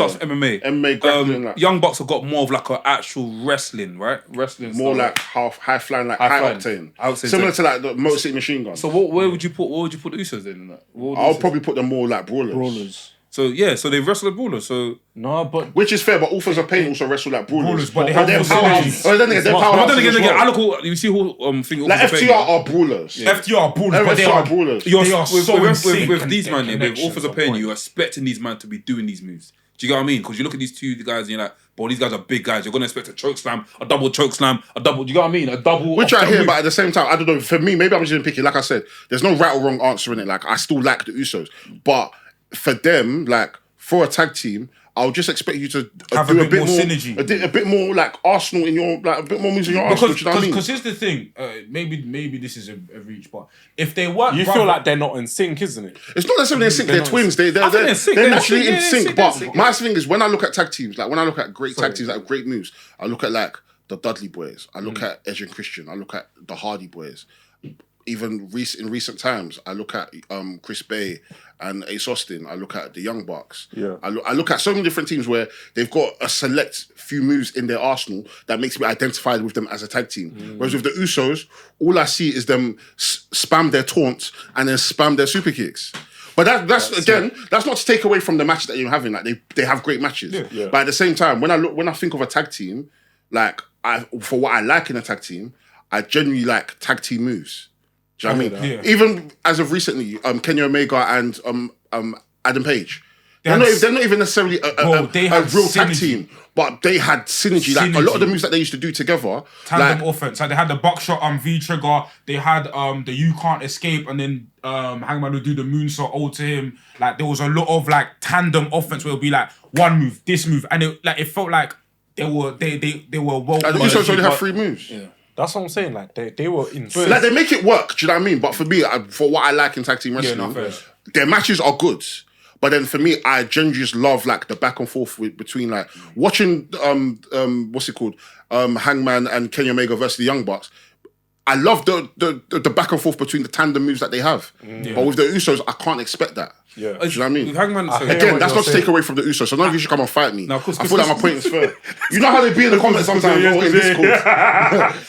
arts, MMA. Young Bucks have got more of like an actual wrestling, right? Wrestling more style. like high flying, like high octane. Similar to like the Motor City Machine Gun. So where would you put the Usos in that? I'll probably put them more like brawlers. So they wrestle like brawlers. So No, but which is fair, but Authors of Pain also wrestle like brawlers. But they they're have powerhouse. Then again, I look at you see who thing. Like FTR are brawlers. FTR are brawlers, but they FTR are brawlers. They are so insane. With these man, with Authors of Pain, you're expecting these man to be doing these moves. Do you get what I mean? Because you look at these two guys and you're like, bro, these guys are big guys. You're gonna expect a choke slam, a double choke slam, a double. Do you get what I mean? A double. Which I hear, but at the same time, I don't know. For me, maybe I'm just gonna pick it. Like I said, there's no right or wrong answer in it. Like I still like the Usos, but for them, like for a tag team, I'll just expect you to have do a bit more synergy, a bit more like Arsenal in your like a bit more moves in your Arsenal. Do you know what I mean? Because here's the thing, maybe this is a reach, but if they work, you feel like they're not in sync, isn't it? It's not necessarily in sync. They're twins. They're naturally in sync. But my thing is when I look at tag teams, like when I look at great tag teams that have great moves, I look at like the Dudley Boys. I look at Edge and Christian. I look at the Hardy Boys. Even in recent times, I look at Chris Bay and Ace Austin. I look at the Young Bucks. Yeah. I look at so many different teams where they've got a select few moves in their arsenal that makes me identified with them as a tag team. Whereas with the Usos, all I see is them spam their taunts and then spam their super kicks. But that's not to take away from the matches that you're having. Like they have great matches. Yeah. But at the same time, when I think of a tag team, like for what I like in a tag team, I genuinely like tag team moves. Do you know what I mean? Yeah. Even as of recently, Kenny Omega and Adam Page. They're not even necessarily a real tag team, but they had synergy. Like a lot of the moves that they used to do together. Tandem offense. Like they had the buckshot V trigger. They had the You Can't Escape, and then Hangman would do the moonsault ult to him. Like there was a lot of like tandem offense where it would be like one move, this move, and it felt like they were well. Like the Usos only have 3 moves. Yeah. That's what I'm saying. Like they were in. Like they make it work. Do you know what I mean? But for me, for what I like in tag team wrestling, their matches are good. But then for me, I genuinely just love like the back and forth between like watching what's it called, Hangman and Kenny Omega versus the Young Bucks. I love the back and forth between the tandem moves that they have. But with the Usos, I can't expect that. Yeah. Do you know what I mean? With Hangman, Again, that's not to take away from the Usos. So none of you should come and fight me. No, of course, I feel like my point is fair. You know how they be in the comments sometimes or in Discord.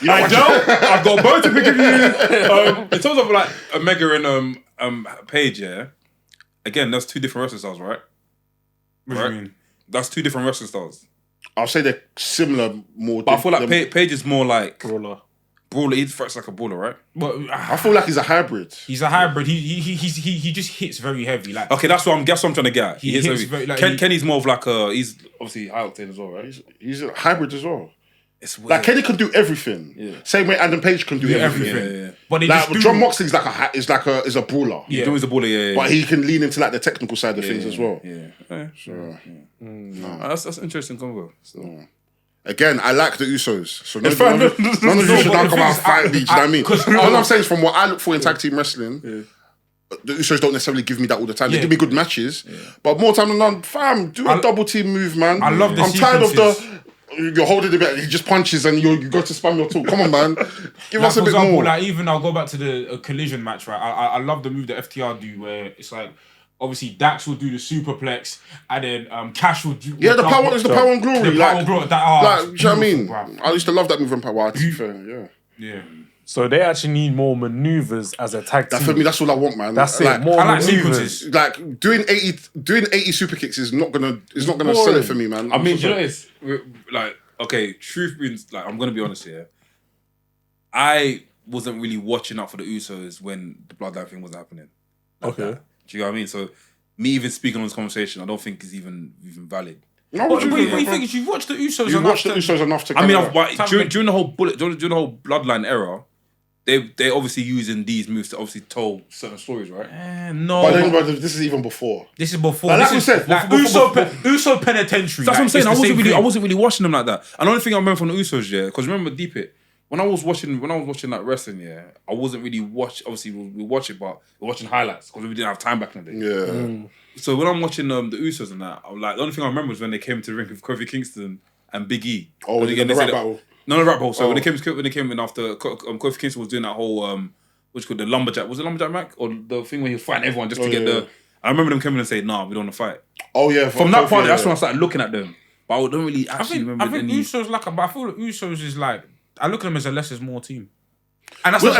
I've got both to pick of you. In terms of like Omega and Page, yeah. Again, that's 2 different wrestling styles, right? What do you mean? That's 2 different wrestling styles. I'll say they're similar more. But I feel like Page is more like brawler. He fights like a brawler, right? But I feel like he's a hybrid. He's a hybrid. He just hits very heavy. Like Okay, that's what I'm trying to get at. He hits heavy. very, like, Kenny's more of like he's obviously high octane as well, right? He's a hybrid as well. It's weird. Like Kenny can do everything. Yeah. Same way Adam Page can do everything. Yeah. But they Like just do, John Moxley's is a brawler. He's always a baller, yeah. But he can lean into like the technical side of things as well. Yeah. So That's interesting convo. So. again, I like the Usos. So none fine. of you should now come out and fight me. Do you know what I mean? I- All I'm saying is from what I look for in tag team wrestling, the Usos don't necessarily give me that all the time. They give me good matches, but more time than none, fam, do a double team move, man. I love the I'm tired of sequences. you're holding the bit, he just punches and you go to spam your tool. Come on, man. Give us a for bit example, more. like even I'll go back to the collision match, right? I love the move that FTR do where it's like obviously Dax will do the superplex and then Cash will do Yeah, the power is the power and glory. The power and glory. That, do you know what I mean? bruv. I used to love that move in power. Yeah. Yeah. So they actually need more maneuvers as a tag team. For me, that's all I want, man. That's like, it. More I like maneuvers. sequences. Like doing 80 super kicks is not gonna sell it for me, man. I mean, do you know what it is? Like, okay, truth means, like, I'm gonna be honest here. I wasn't really watching out for the Usos when the Bloodline thing was happening. Like Okay. that. Do you know what I mean? So me even speaking on this conversation, I don't think is even valid. No, What do you think is you've watched the Usos You enough watched the to- Usos enough to. I mean, kinda- during the whole Bloodline era, they obviously using these moves to obviously tell certain stories, right? No, But then, this is even before. this is before. Like This we is said, like before- Uso penitentiary. That's what I'm saying. It's the same thing. I wasn't really watching them like that. And the only thing I remember from the Usos, yeah, because remember Deep It, when I was watching like wrestling, yeah, I wasn't really obviously we watch it, but we're watching highlights because we didn't have time back in the day. Yeah. So when I'm watching the Usos and that, I'm like, the only thing I remember was when they came to the ring with Kofi Kingston and Big E. Oh, When the they rap said- battle. No, the rap battle. So Oh. when they came in after Kofi Kingston was doing that whole what's called the lumberjack. Was it lumberjack Mac or the thing where he was fighting everyone just to get the? I remember them coming and saying, "Nah, we don't want to fight." Oh yeah. From that point, that's when I started looking at them. But I don't really I actually think remember any. Usos but I feel like Usos is like I look at them as a less is more team. And that's that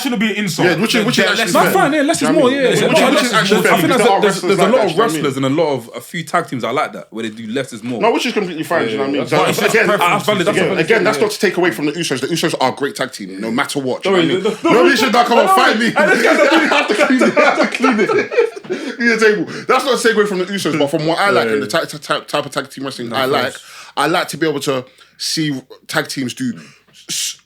shouldn't be an insult. Yeah, which is actually That's fine. Yeah, less is more. Yeah, Which is actually fair, I think because there's a lot of you know what I mean? wrestlers and a few tag teams I like that where they do less is more. No, which is completely fine. Do you know what I mean? That's So, again, valid. that's not to take away from the Usos. The Usos are a great tag team, no matter what. Do you know what I mean? Nobody should not come and fight me. I have to clean it. Clean the table. That's not to take away from the Usos, but from what I like and the type of tag team wrestling I like to be able to see tag teams do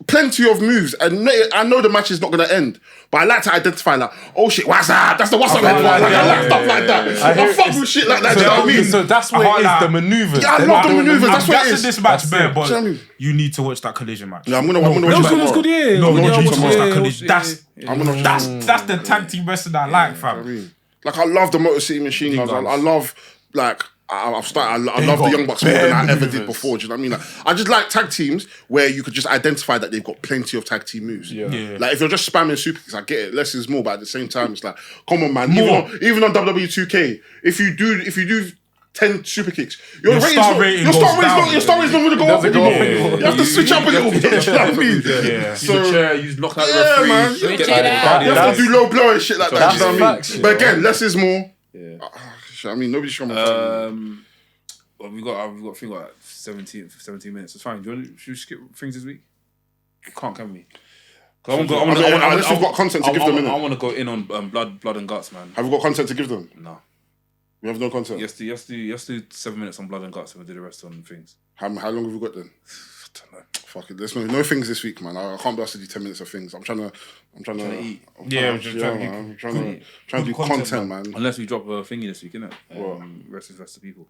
plenty of moves, and I know the match is not going to end, but I like to identify like, oh shit, what's that? That's the what's up. I like stuff like that. I fuck with shit like that. Do you know what I mean? So that's what it is. The maneuvers. Yeah, I love the maneuvers. That's what it is. This match bare, but you need to watch that collision match. Yeah, I'm gonna watch that. That was good. Yeah, No, you need to watch that collision. That's the tag team wrestling I like, fam. Like I love the Motor City Machine Guns. I love like. I love the Young Bucks more than I ever did before. Do you know what I mean? Like, I just like tag teams where you could just identify that they've got plenty of tag team moves. Yeah. Like if you're just spamming super kicks, I get it. Less is more, but at the same time, it's like, come on, man. Even on WWE 2K, if you do 10 super kicks, your star rating's not going to go up anymore. You have to switch up a little bit. Do you know what I mean? Use a chair, use knockout referees. Man. You have to do low blow and shit like that. Do you know what I mean? But again, less is more. I mean, nobody's showing my well, we've got 17 minutes. It's fine. Should we skip things this week? Can we? I've got content to give them. I want to go in on blood and guts, man. Have we got content to give them? No. We have no content. Let's do 7 minutes on blood and guts, and we'll do the rest on things. How long have we got then? I don't know. Fuck it. There's no things this week, man. I can't be asked to do 10 minutes of things. I'm trying to eat. I'm trying to do content, man. Unless we drop a thingy this week, innit? Rest is the people.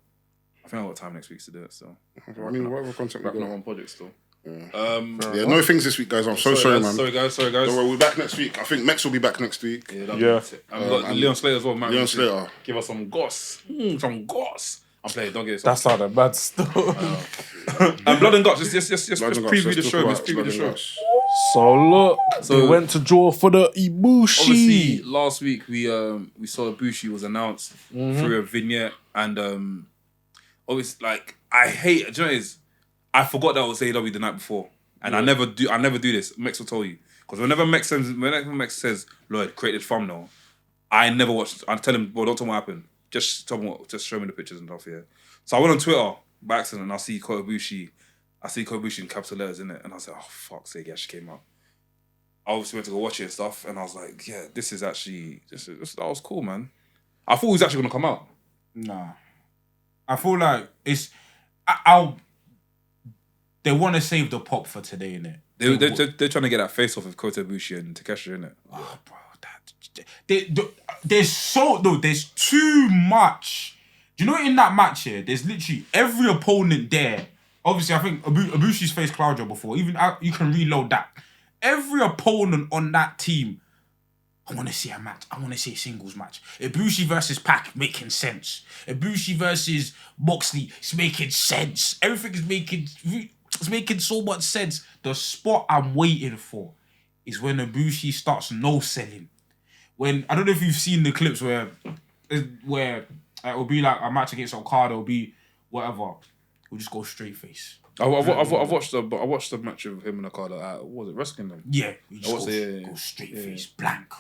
I think I've got time next week to do it, so. I mean, whatever content we got. on one project still. No things this week, guys. I'm so sorry, man. Sorry, guys. Don't worry, we'll be back next week. I think Mex will be back next week. And we got Leon Slater as well, man. Leon Slater. Give us some goss. Some goss. I'm playing, don't get it. That's not a bad story. And blood and guts, just preview the show. So look, they went to draw for the Ibushi. Obviously, last week we saw Ibushi was announced through a vignette, and obviously, like, I hate. Do you know what it is? I forgot that was AEW the night before, and I never do this. Mex will tell you, because whenever Mex says Lloyd created thumbnail, I never watched. I tell him, well, don't tell me what happened. Just show me the pictures and stuff. Yeah. So I went on Twitter by accident, and I see Kota Ibushi in capital letters in it, and I was like, oh fuck's sake, it actually came out. I obviously went to go watch it and stuff, and I was like, yeah, this that was cool, man. I thought he was actually gonna come out. Nah. I feel like it's. They want to save the pop for today, innit? They're trying to get that face off of Kota Ibushi and Takeshita, innit? Oh, bro, there's too much. Do you know in that match here? There's literally every opponent there. Obviously, I think Ibushi's faced Claudio before. Even you can reload that. Every opponent on that team. I want to see a match. I want to see a singles match. Ibushi versus PAC making sense. Ibushi versus Moxley, it's making sense. Everything is making so much sense. The spot I'm waiting for is when Ibushi starts no-selling. When, I don't know if you've seen the clips where it will be like a match against Okada, it'll be whatever. We'll just go straight face. I've watched the match of him and Okada at, what was it, Wrestling Kingdom? Yeah, we just go straight face, blank.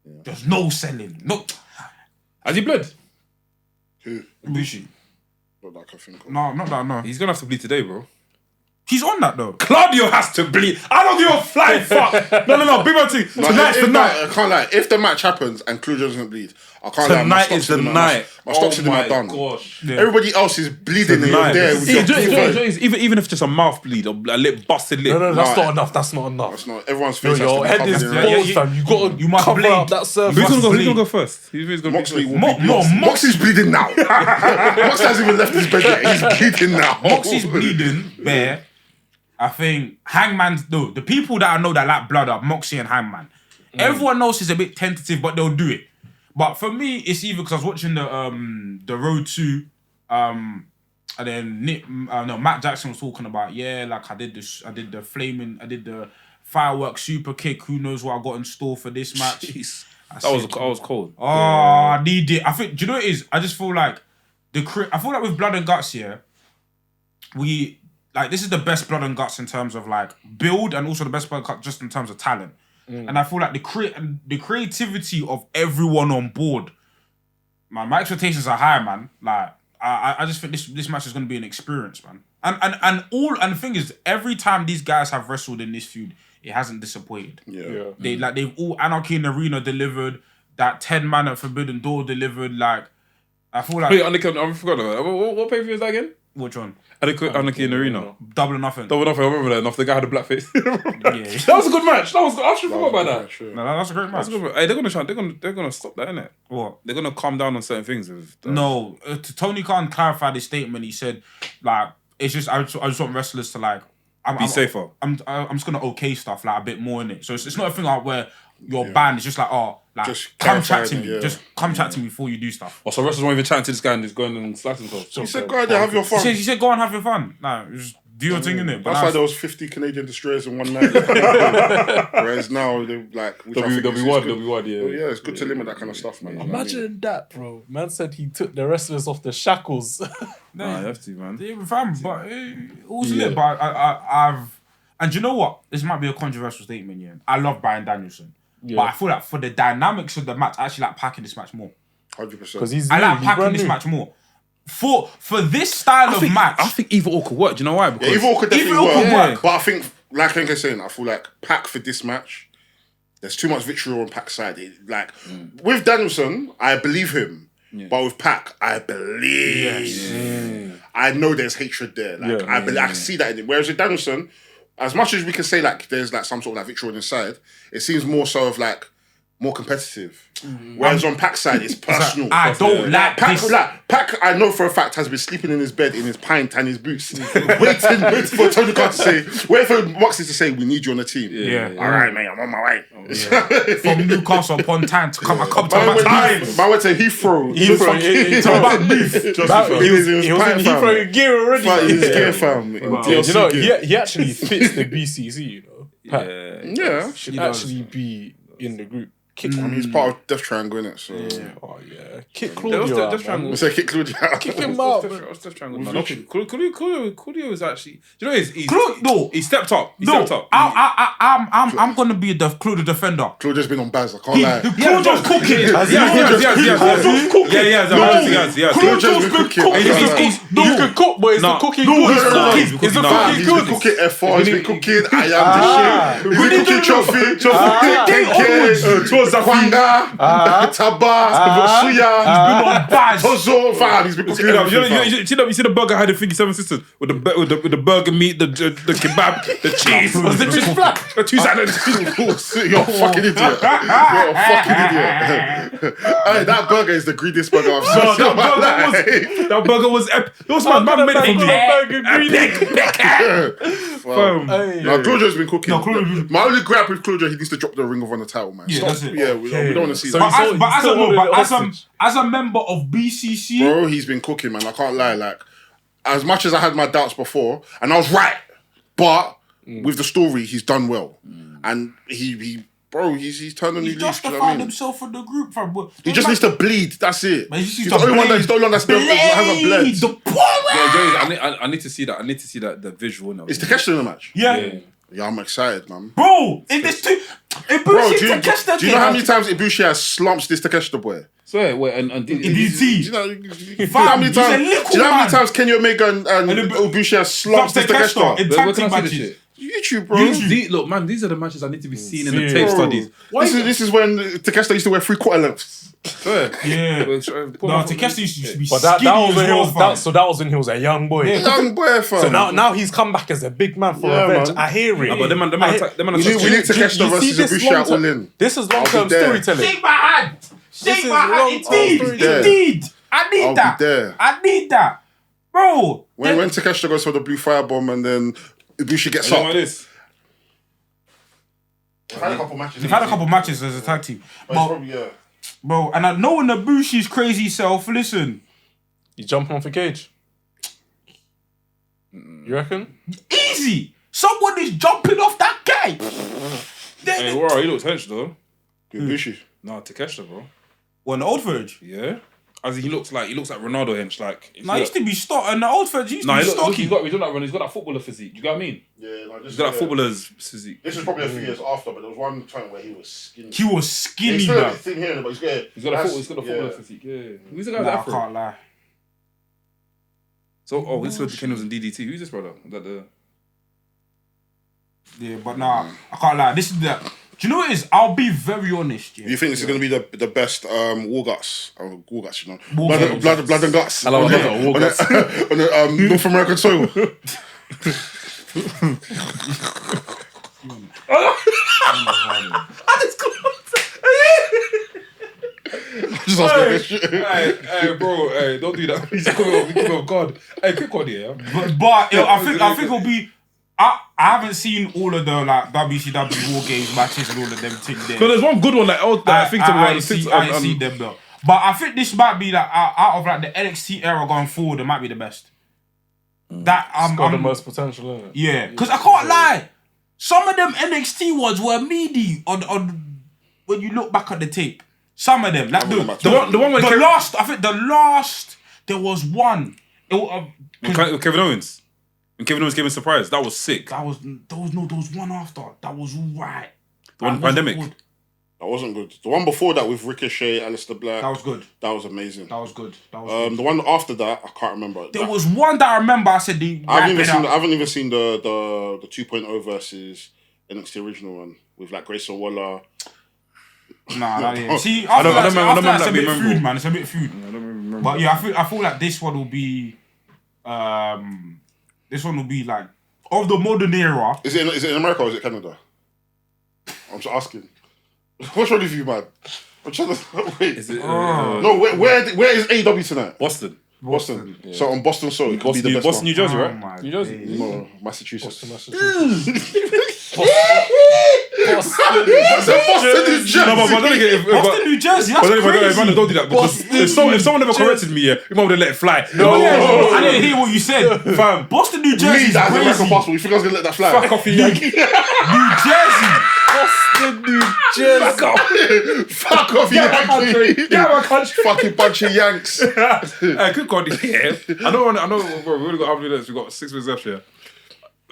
Yeah. There's no selling. No. Has he bled? Who? Ibushi. Not that I can think of. No, not that, no. He's gonna have to bleed today, bro. He's on that though. Claudio has to bleed. I don't give a flying fuck. No. Big man thing. Tonight's the night. I can't lie. If the match happens and Claudio doesn't bleed, I can't lie. Tonight is the night. My stocks in my done. Gosh. Yeah. Everybody else is bleeding and you're there. Even if it's just a mouth bleed or a lip busted lip. No, that's not enough. That's not enough. That's not. Everyone's face. Your head is balls, fam. You must cover up that surface. Who's gonna go first? Who's gonna Moxley will bleed. Moxley's bleeding now. Moxley hasn't even left his bed yet. He's bleeding now. Moxley's bleeding. Bare. I think Hangman's the people that I know that like blood are Moxley and Hangman. Everyone else is a bit tentative, but they'll do it. But for me, it's either because I was watching the Road to, and then Matt Jackson was talking about like I did the fireworks super kick. Who knows what I got in store for this match? Jeez. I was cold. Oh, I need it. I think. Do you know what it is? I just feel like I feel like with Blood and Guts here, like this is the best blood and guts in terms of like build, and also the best blood and guts just in terms of talent. And I feel like the creativity of everyone on board, man, my expectations are high, man. Like I just think this match is going to be an experience, man. And the thing is, every time these guys have wrestled in this feud, it hasn't disappointed. Yeah. They've all Anarchy in the Arena delivered, that 10-man at Forbidden Door delivered. Like I feel like Wait, I forgot about that. What pay-per-view is that again? which one? Anarchy in the Arena. Double or Nothing. Double Nothing, I remember that enough. The guy had a black face. Yeah. That was a good match. I should forgot about that. No, that's a great match. Hey, they're gonna stop that, innit? What? They're gonna calm down on certain things. No, Tony Khan clarified his statement. He said, like, it's just I just want wrestlers to like Be safer. I'm just gonna okay stuff like a bit more in it. So it's not a thing like where you're banned. It's just like Just come chat to clarifying me. it, yeah. Just come chat to me before you do stuff. Oh, so wrestlers won't even chat to this guy and just going and slice themselves. He said, go out there, have your fun. He said, go and have your fun. Nah, just do your thing in it. But That's why there was 50 Canadian destroyers in one night. Whereas now, they're like... There'll be one, yeah. Well, yeah, it's good to limit that kind of stuff, man. Imagine that, bro. Man said he took the wrestlers off the shackles. Nah, you have to, man. Yeah, fam, but also but I've and you know what? This might be a controversial statement, yeah. I love Bryan Danielson. Yeah. But I feel like for the dynamics of the match, I actually like packing this match more. 100%. Because I like packing this match more. For this style of match, I think either or could work. Do you know why? Because either or could definitely either or could work. work. But I think, like Enke's saying, I feel like Pac for this match, there's too much vitriol on Pac's side. With Danielson, I believe him. Yeah. But with Pac, I believe. I know there's hatred there. Like I can see that in it. Whereas with Danielson, as much as we can say like there's like some sort of like vitriol inside, it seems more so of like more competitive. Whereas on Pac's side, it's personal. I don't like Pac, this. Pac, I know for a fact, has been sleeping in his bed in his pint and his boots, waiting for Tony Khan to say, waiting for Moxley to say, we need you on the team. All right, mate, I'm on my way. From Newcastle upon Tyne to come to my time. Man went to Heathrow. He was in Heathrow gear already. In his gear, fam. You know, he actually fits the BCC, you know. Pac Yeah. should actually be in the group. I mean, he's part of Death Triangle, innit? So. Oh, yeah. Kick Claudio out, man. Say kick Claudio out. Kick him out. Death Triangle. Claudio is actually. Do you know he stepped up. He No, stepped up. I'm gonna be the Claudio defender. Claudio's been on Baz, I can't lie. Claudio's cooking. Yeah. Claudio's been cooking. You can cook, but it's the cooking good. He's been cooking F4, he's been cooking I Am the Shit. He's been cooking Trophy, Kwanga, Taba, Suya, Tozo, he's been cooking everything. You see the burger had the Figgy Seven Sisters with the burger meat, the kebab, the cheese. Was the fish flat? The two sides. You're a fucking idiot. Hey, that burger is the greediest burger I've seen. That burger was epic. It was my man made it for me. Now Claudio's been cooking. My only gripe with Claudio, he needs to drop the Ring of Honor title, man. Yeah, that's it. Yeah, we don't want to see So that. As a member of BCC, Bro, he's been cooking, man. I can't lie. Like, as much as I had my doubts before, and I was right, but with the story, he's done well, and he's turned on new he leaf. Do you know what I justified mean? himself for the group, fam. He just needs to bleed. That's it. Man, He's the only one that's hasn't bled. I need to see that. I need to see that the visual now. Is Takeshita in the match? Yeah. Yeah, I'm excited, man. Bro, if there's two, Bro, do you know how many times Ibushi has slumped this Takeshita boy? So wait, and Do you know how many times Kenny Omega and Ibushi has slumped this Takeshita? in tag team matches? YouTube, bro. Look, man, these are the matches I need to be seen in the tape studies. This is when Takeshita used to wear 3/4 lengths. Yeah. No, Takeshita used to be But skinny that was as when well, that was when he was a young boy. Young boy, fam. So now he's come back as a big man for revenge. Man. I hear it. But them man We need Takeshita versus Ibushi at All In. This is long-term storytelling. Shake my hand. Shake my hand. long-term Indeed. I need that. I need that. Bro. When Takeshita goes for the blue firebomb and then Ibushi gets up. They've had a couple matches. As a tag team. Probably, Bro, and I know when Ibushi's crazy self, listen. You jumping off a cage? You reckon? Easy. Someone is jumping off that guy. Hey, wow, he looks hench though. Ibushi. Nah, Takeshita, bro. Well, in the old footage. Yeah. As in, he looks like Ronaldo hench. Like, Nah, he used to be stock, and the old feds used to be stocky. He's got that footballer physique. You get what I mean? Yeah, like He's got that footballer's physique. This is probably a few years after, but there was one time where he was skinny. He was skinny, He's bro. thing here, but he's got a footballer physique. Yeah. Who's the guy with Nah, I Afro? can't lie. So, this was the Ken was in DDT. Who's this brother? Yeah, but nah, I can't lie. This is the. Do you know what it is? I'll be very honest. Yeah. You think this is going to be the best war guts? War guts, you know? War Blood and guts. I love that. War guts. On the North American soil. Just asking this shit. Hey, bro, hey, don't do that. He's coming off God. Hey, quick one here. But I think it'll be. I haven't seen all of the like WCW War Games matches and all of them things there. No, there's one good one like I think I see them though. But I think this might be like out of like the NXT era going forward, it might be the best. That It's got the most potential in it. Yeah, because I can't lie. Some of them NXT ones were meaty on when you look back at the tape. Some of them, like the one where the last there was one. With Kevin Owens. And Kevin Owens gave a surprise. That was sick. There was one after. That was alright. The one Pandemic. That wasn't good. The one before that with Ricochet, Aleister Black. That was good. That was amazing. That was good. The one after that, I can't remember. There was one that I remember. I said I haven't even seen the 2.0 versus NXT original one with like Grayson Waller. Nah, see, after that, it's a bit food, man. It's a bit food. I don't remember. But yeah, I feel like this one will be, like of the modern era. Is it in America or is it Canada? I'm just asking. What's wrong with you, man? I'm trying to wait. Is it? No, where is AEW tonight? Boston. Yeah. So on Boston soil, it could be the best Boston, one. New Jersey, right? New Jersey? No, Massachusetts. Boston, New Jersey. No, but I don't get it. Boston, New Jersey. That's crazy. Man, don't do that. Because if someone ever corrected me, you might have let it fly. I didn't hear what you said, fam. Boston, New Jersey. Me, that's crazy. American passport. You think I was gonna let that fly? Fuck off, you Yankee. New Jersey. Boston, New Jersey. Fuck off, you Yankee. Get my country. Fucking bunch of Yanks. Good God, yeah. I know, bro, we've only got half minutes. We've got 6 minutes left here.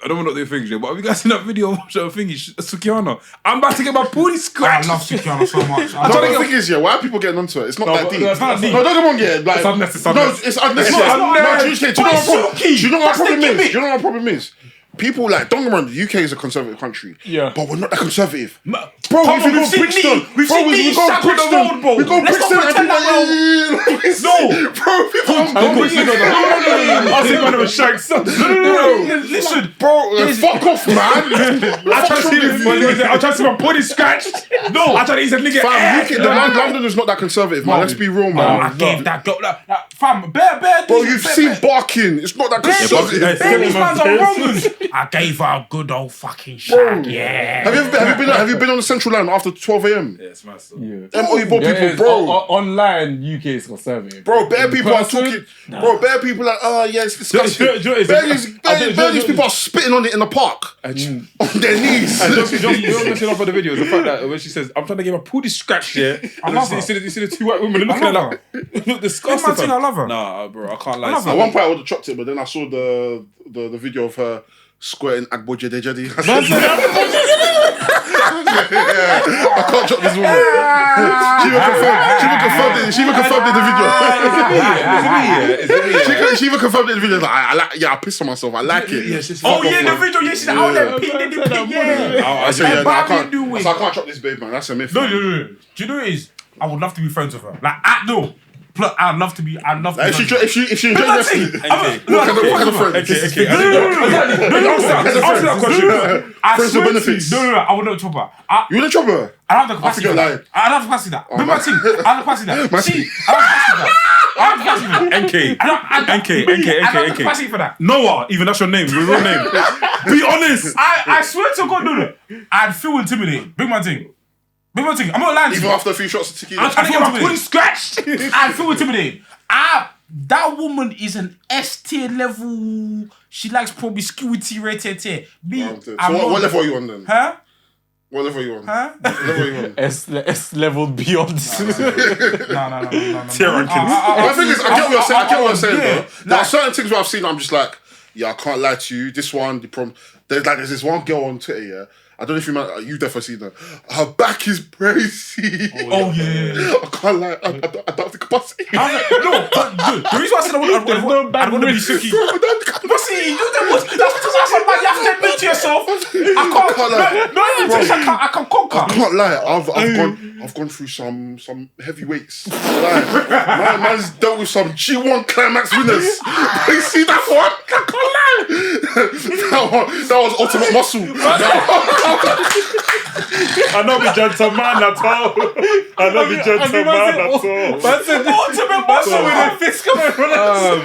I don't want to do things, yeah, but have you guys seen that video of thingy, Sukiana? I'm about to get my booty scratched. I love Sukiana so much. The thing is, yeah, why are people getting onto it? It's not that deep. It's not deep. No, don't get on yet. Like, It's unnecessary. No, it's unnecessary. not Do you know what my problem is? People like, don't get me wrong, the UK is a conservative country. Yeah. But we're not that conservative. Bro, Come if on, you go we've seen Brixton, We've seen me shut on the road, bro. We go Let's Brixton not and pretend people that bro, people Don't Brixton, no. I see man of a shank. Listen, bro, fuck off, man. I try to see my body scratched. No. I try to eat a nigga Fam, London is not that conservative, man. Let's be real, man. I gave that girl, fam, bear. Bro, you've seen barking. It's not that conservative. Bear these mans are Romans. I gave her a good old fucking shag, yeah. Have you been on the Central Line after 12 a.m? Yeah, it's mad stuff. Them Oyibo people, bro. Online, UK is conservative. Bro, bare people are talking. Bro, bare people are like, oh yeah, it's disgusting. Bare these people are spitting on it in the park. On their knees. You know what's off of the video? The fact that when she says, I'm trying to get my booty scratched here. You see the 2 white women looking at her. Look disgusting. I love her. Nah, bro, I can't lie. At one point I would have chopped it, but then I saw the video of her squirting Agbo Jede Jedi. I can't chop this woman. She even confirmed in the video. She even confirmed in the video. Like, I pissed on myself. I like it. The video. Yeah, she's out there peeing in the pit. I said, I can't chop this babe, man. That's a myth. No. Do you know what it is? I would love to be friends with her. Like, I'd love to be. If she enjoys wrestling, what kind of friend? Okay. Answer that question. Friends with benefits. No. I would not chop her. You wouldn't chop her? I have the capacity. I have the capacity. I have the capacity. I have the capacity for that. Noah, even that's your name, your real name. Be honest. I swear to God, no. I'd feel intimidated. Big man thing. I'm not lying to you. Even after a few shots of tequila. I'm trying to get my booty scratched. I feel intimidated. That woman is an S tier level. She likes promiscuity rated tier. So what level are you on then? Huh? What level you on? Huh? What level you on? S leveled beyond. No. The thing is, I get what you're saying, bro. There are certain things where I've seen, I'm just like, yeah, I can't lie to you. This one, there's this one girl on Twitter, yeah. I don't know if you've definitely seen her. Her back is crazy. Oh yeah. I can't lie. I don't have the capacity. No, but dude, the reason why I said I want to be Suki. But see, that's because I said, man, you have to admit to yourself. I can conquer. I can't lie. I've gone through some heavyweights. Like, man's dealt with some G1 Climax winners. You see that one? I can't lie. That was ultimate muscle. I not be gentleman at all. I not be gentleman at all. That's an ultimate muscle with a fist coming from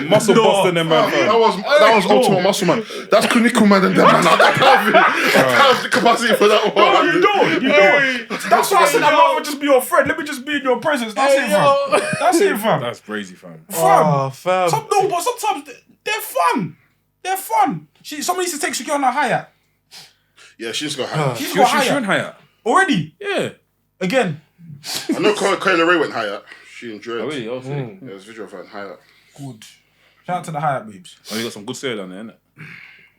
muscle busting them, man. That was ultimate muscle, man. That's clinical, man. And them, man. I don't have the capacity for that one. No, you don't. That's why I said I'd rather just be your friend. Let me just be in your presence. That's it, fam. That's crazy, fam. Fam. But sometimes they're fun. They're fun. Somebody used to take Shakira on a higher. Yeah, she's got higher. She's got higher. She went higher. Already? Yeah. Again. I know Kyla Ray went higher. She enjoyed it. Oh, really? Okay. Yeah, it was visual fan higher. Good. Shout out to the higher babes. Oh, you got some good Suya down there, innit?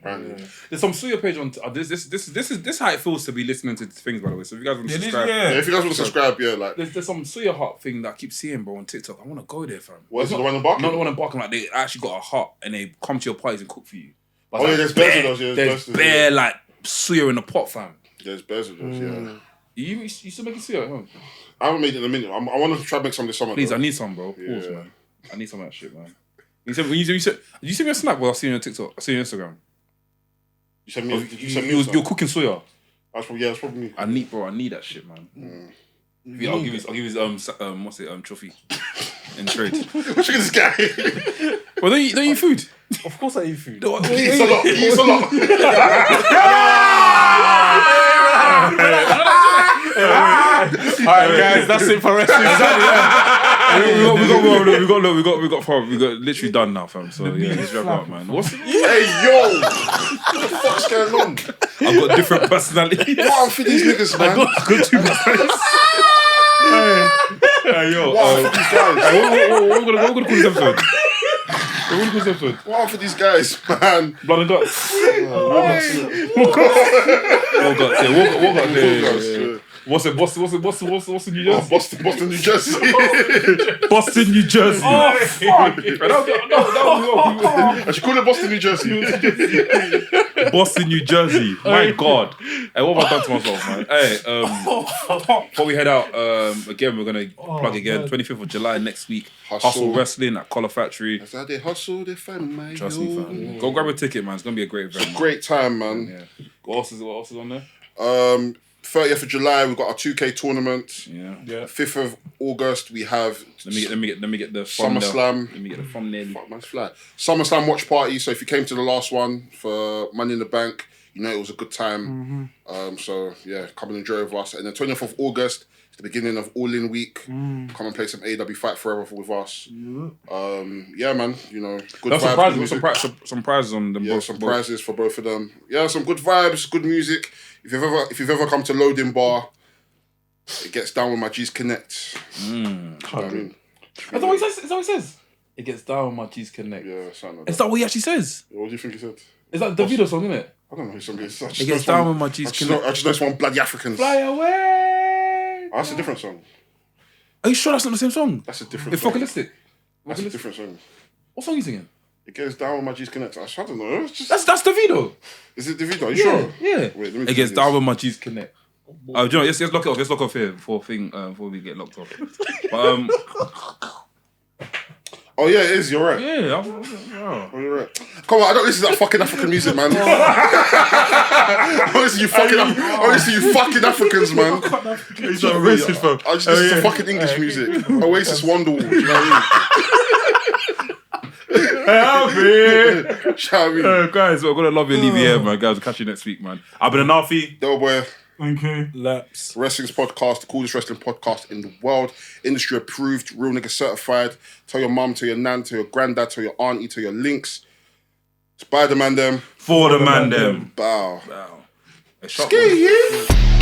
Apparently. There's some Suya page on. This is how it feels to be listening to things, by the way. So if you guys want to subscribe, Yeah, if you guys want to subscribe, yeah, like there's some Suya heart thing that I keep seeing, bro, on TikTok. I want to go there, fam. What's the one in Barking? Not the one in Barking. Like they actually got a hut and they come to your parties and cook for you. But Oh, yeah, there's bears of those. Yeah, there's bare like Suya in the pot, fam. There's bears of those. Yeah. You still making Suya at home? I haven't made it in a minute. I want to try to make some this summer. Please, though. I need some, bro. Of course, Yeah. man. I need some of that shit, man. Did you send me a snap? Well, I see you on TikTok. I see you on Instagram. You sent me. You're cooking Suya. That's probably me. I need that shit, man. I'll give you what's it, trophy in trade. Look at this guy. Well, don't you eat food? Of course I eat food. He eats a lot. He eats a lot. Alright, guys, that's it for wrestling. We got literally done now, fam. So yeah, let's wrap up, man. Hey yo, what the fuck's going on? I've got different personalities. What I'm for these niggas, man? I got two personalities. Hey yo, What I'm for these guys? we're gonna call this episode. What I'm for these guys, man? Blood and guts. What guts? Yeah, what guts? Yeah. What's the New Jersey? Oh, Boston, New Jersey. Boston, New Jersey. Oh, fuck. I should call it Boston, New Jersey. Boston, New Jersey. My God. Hey, what have I done to myself, man? Hey, before we head out, again, we're gonna plug again. 25th of July next week. Hustle Wrestling at Collar Factory. That's how they hustle, they find my Trust me, fam. Go grab a ticket, man. It's gonna be a great event. Man. Great time, man. Yeah. What else is on there? 30th of July, we've got our 2K tournament. Yeah. 5th of August, we have Let me get the SummerSlam. Let me get the thumbnail. Fuck, man's fly. SummerSlam watch party. So if you came to the last one for Money in the Bank, you know it was a good time. So yeah, come and enjoy with us. And the 20th of August is the beginning of All In Week. Come and play some AEW Fight Forever with us. Yeah, man. You know, good vibes. Some prizes on them. Yeah, some prizes for both of them. Yeah, some good vibes, good music. If you've ever come to Loading Bar, it gets down with my G's Connect. You know what I mean? Is that what he says? It gets down with my G's Connect. Yeah, something like Is that. that what he actually says? What do you think he said? Is that the Davido song, isn't it? I don't know who song it is. It gets down with my G's Connect. I just know it's one Bloody Africans. Fly away. Oh, that's a different song. Are you sure that's not the same song? That's a different It's song. vocalistic. That's a different song. What song are you singing? It gets down with my G's Connect. I don't know. It's just, That's Davido. is it Davido? Are you sure? Yeah. Wait, let me It gets do down this. with my G's Connect. Do you know, let's lock it off. Let's lock off here before we get locked off. But Oh yeah, it is. You're right. yeah. Oh, you're right. Come on, I don't listen to that fucking African music, man. Honestly, you fucking Africans, man. He's not racist, fam. I just listen to fucking English music. Oasis, Wonderwall. Do you know what I mean? Shall we? Guys, we're gonna love you and leave you here, man. Guys, we'll catch you next week, man. I've been Anafi. Delboy. Okay. Laps. Wrestling's podcast, the coolest wrestling podcast in the world. Industry approved, real nigga certified. Tell your mum, tell your nan, tell your granddad, tell your auntie, tell your links. Spider-Man them. For the Mandem. Bow. Wow. Ski, yeah.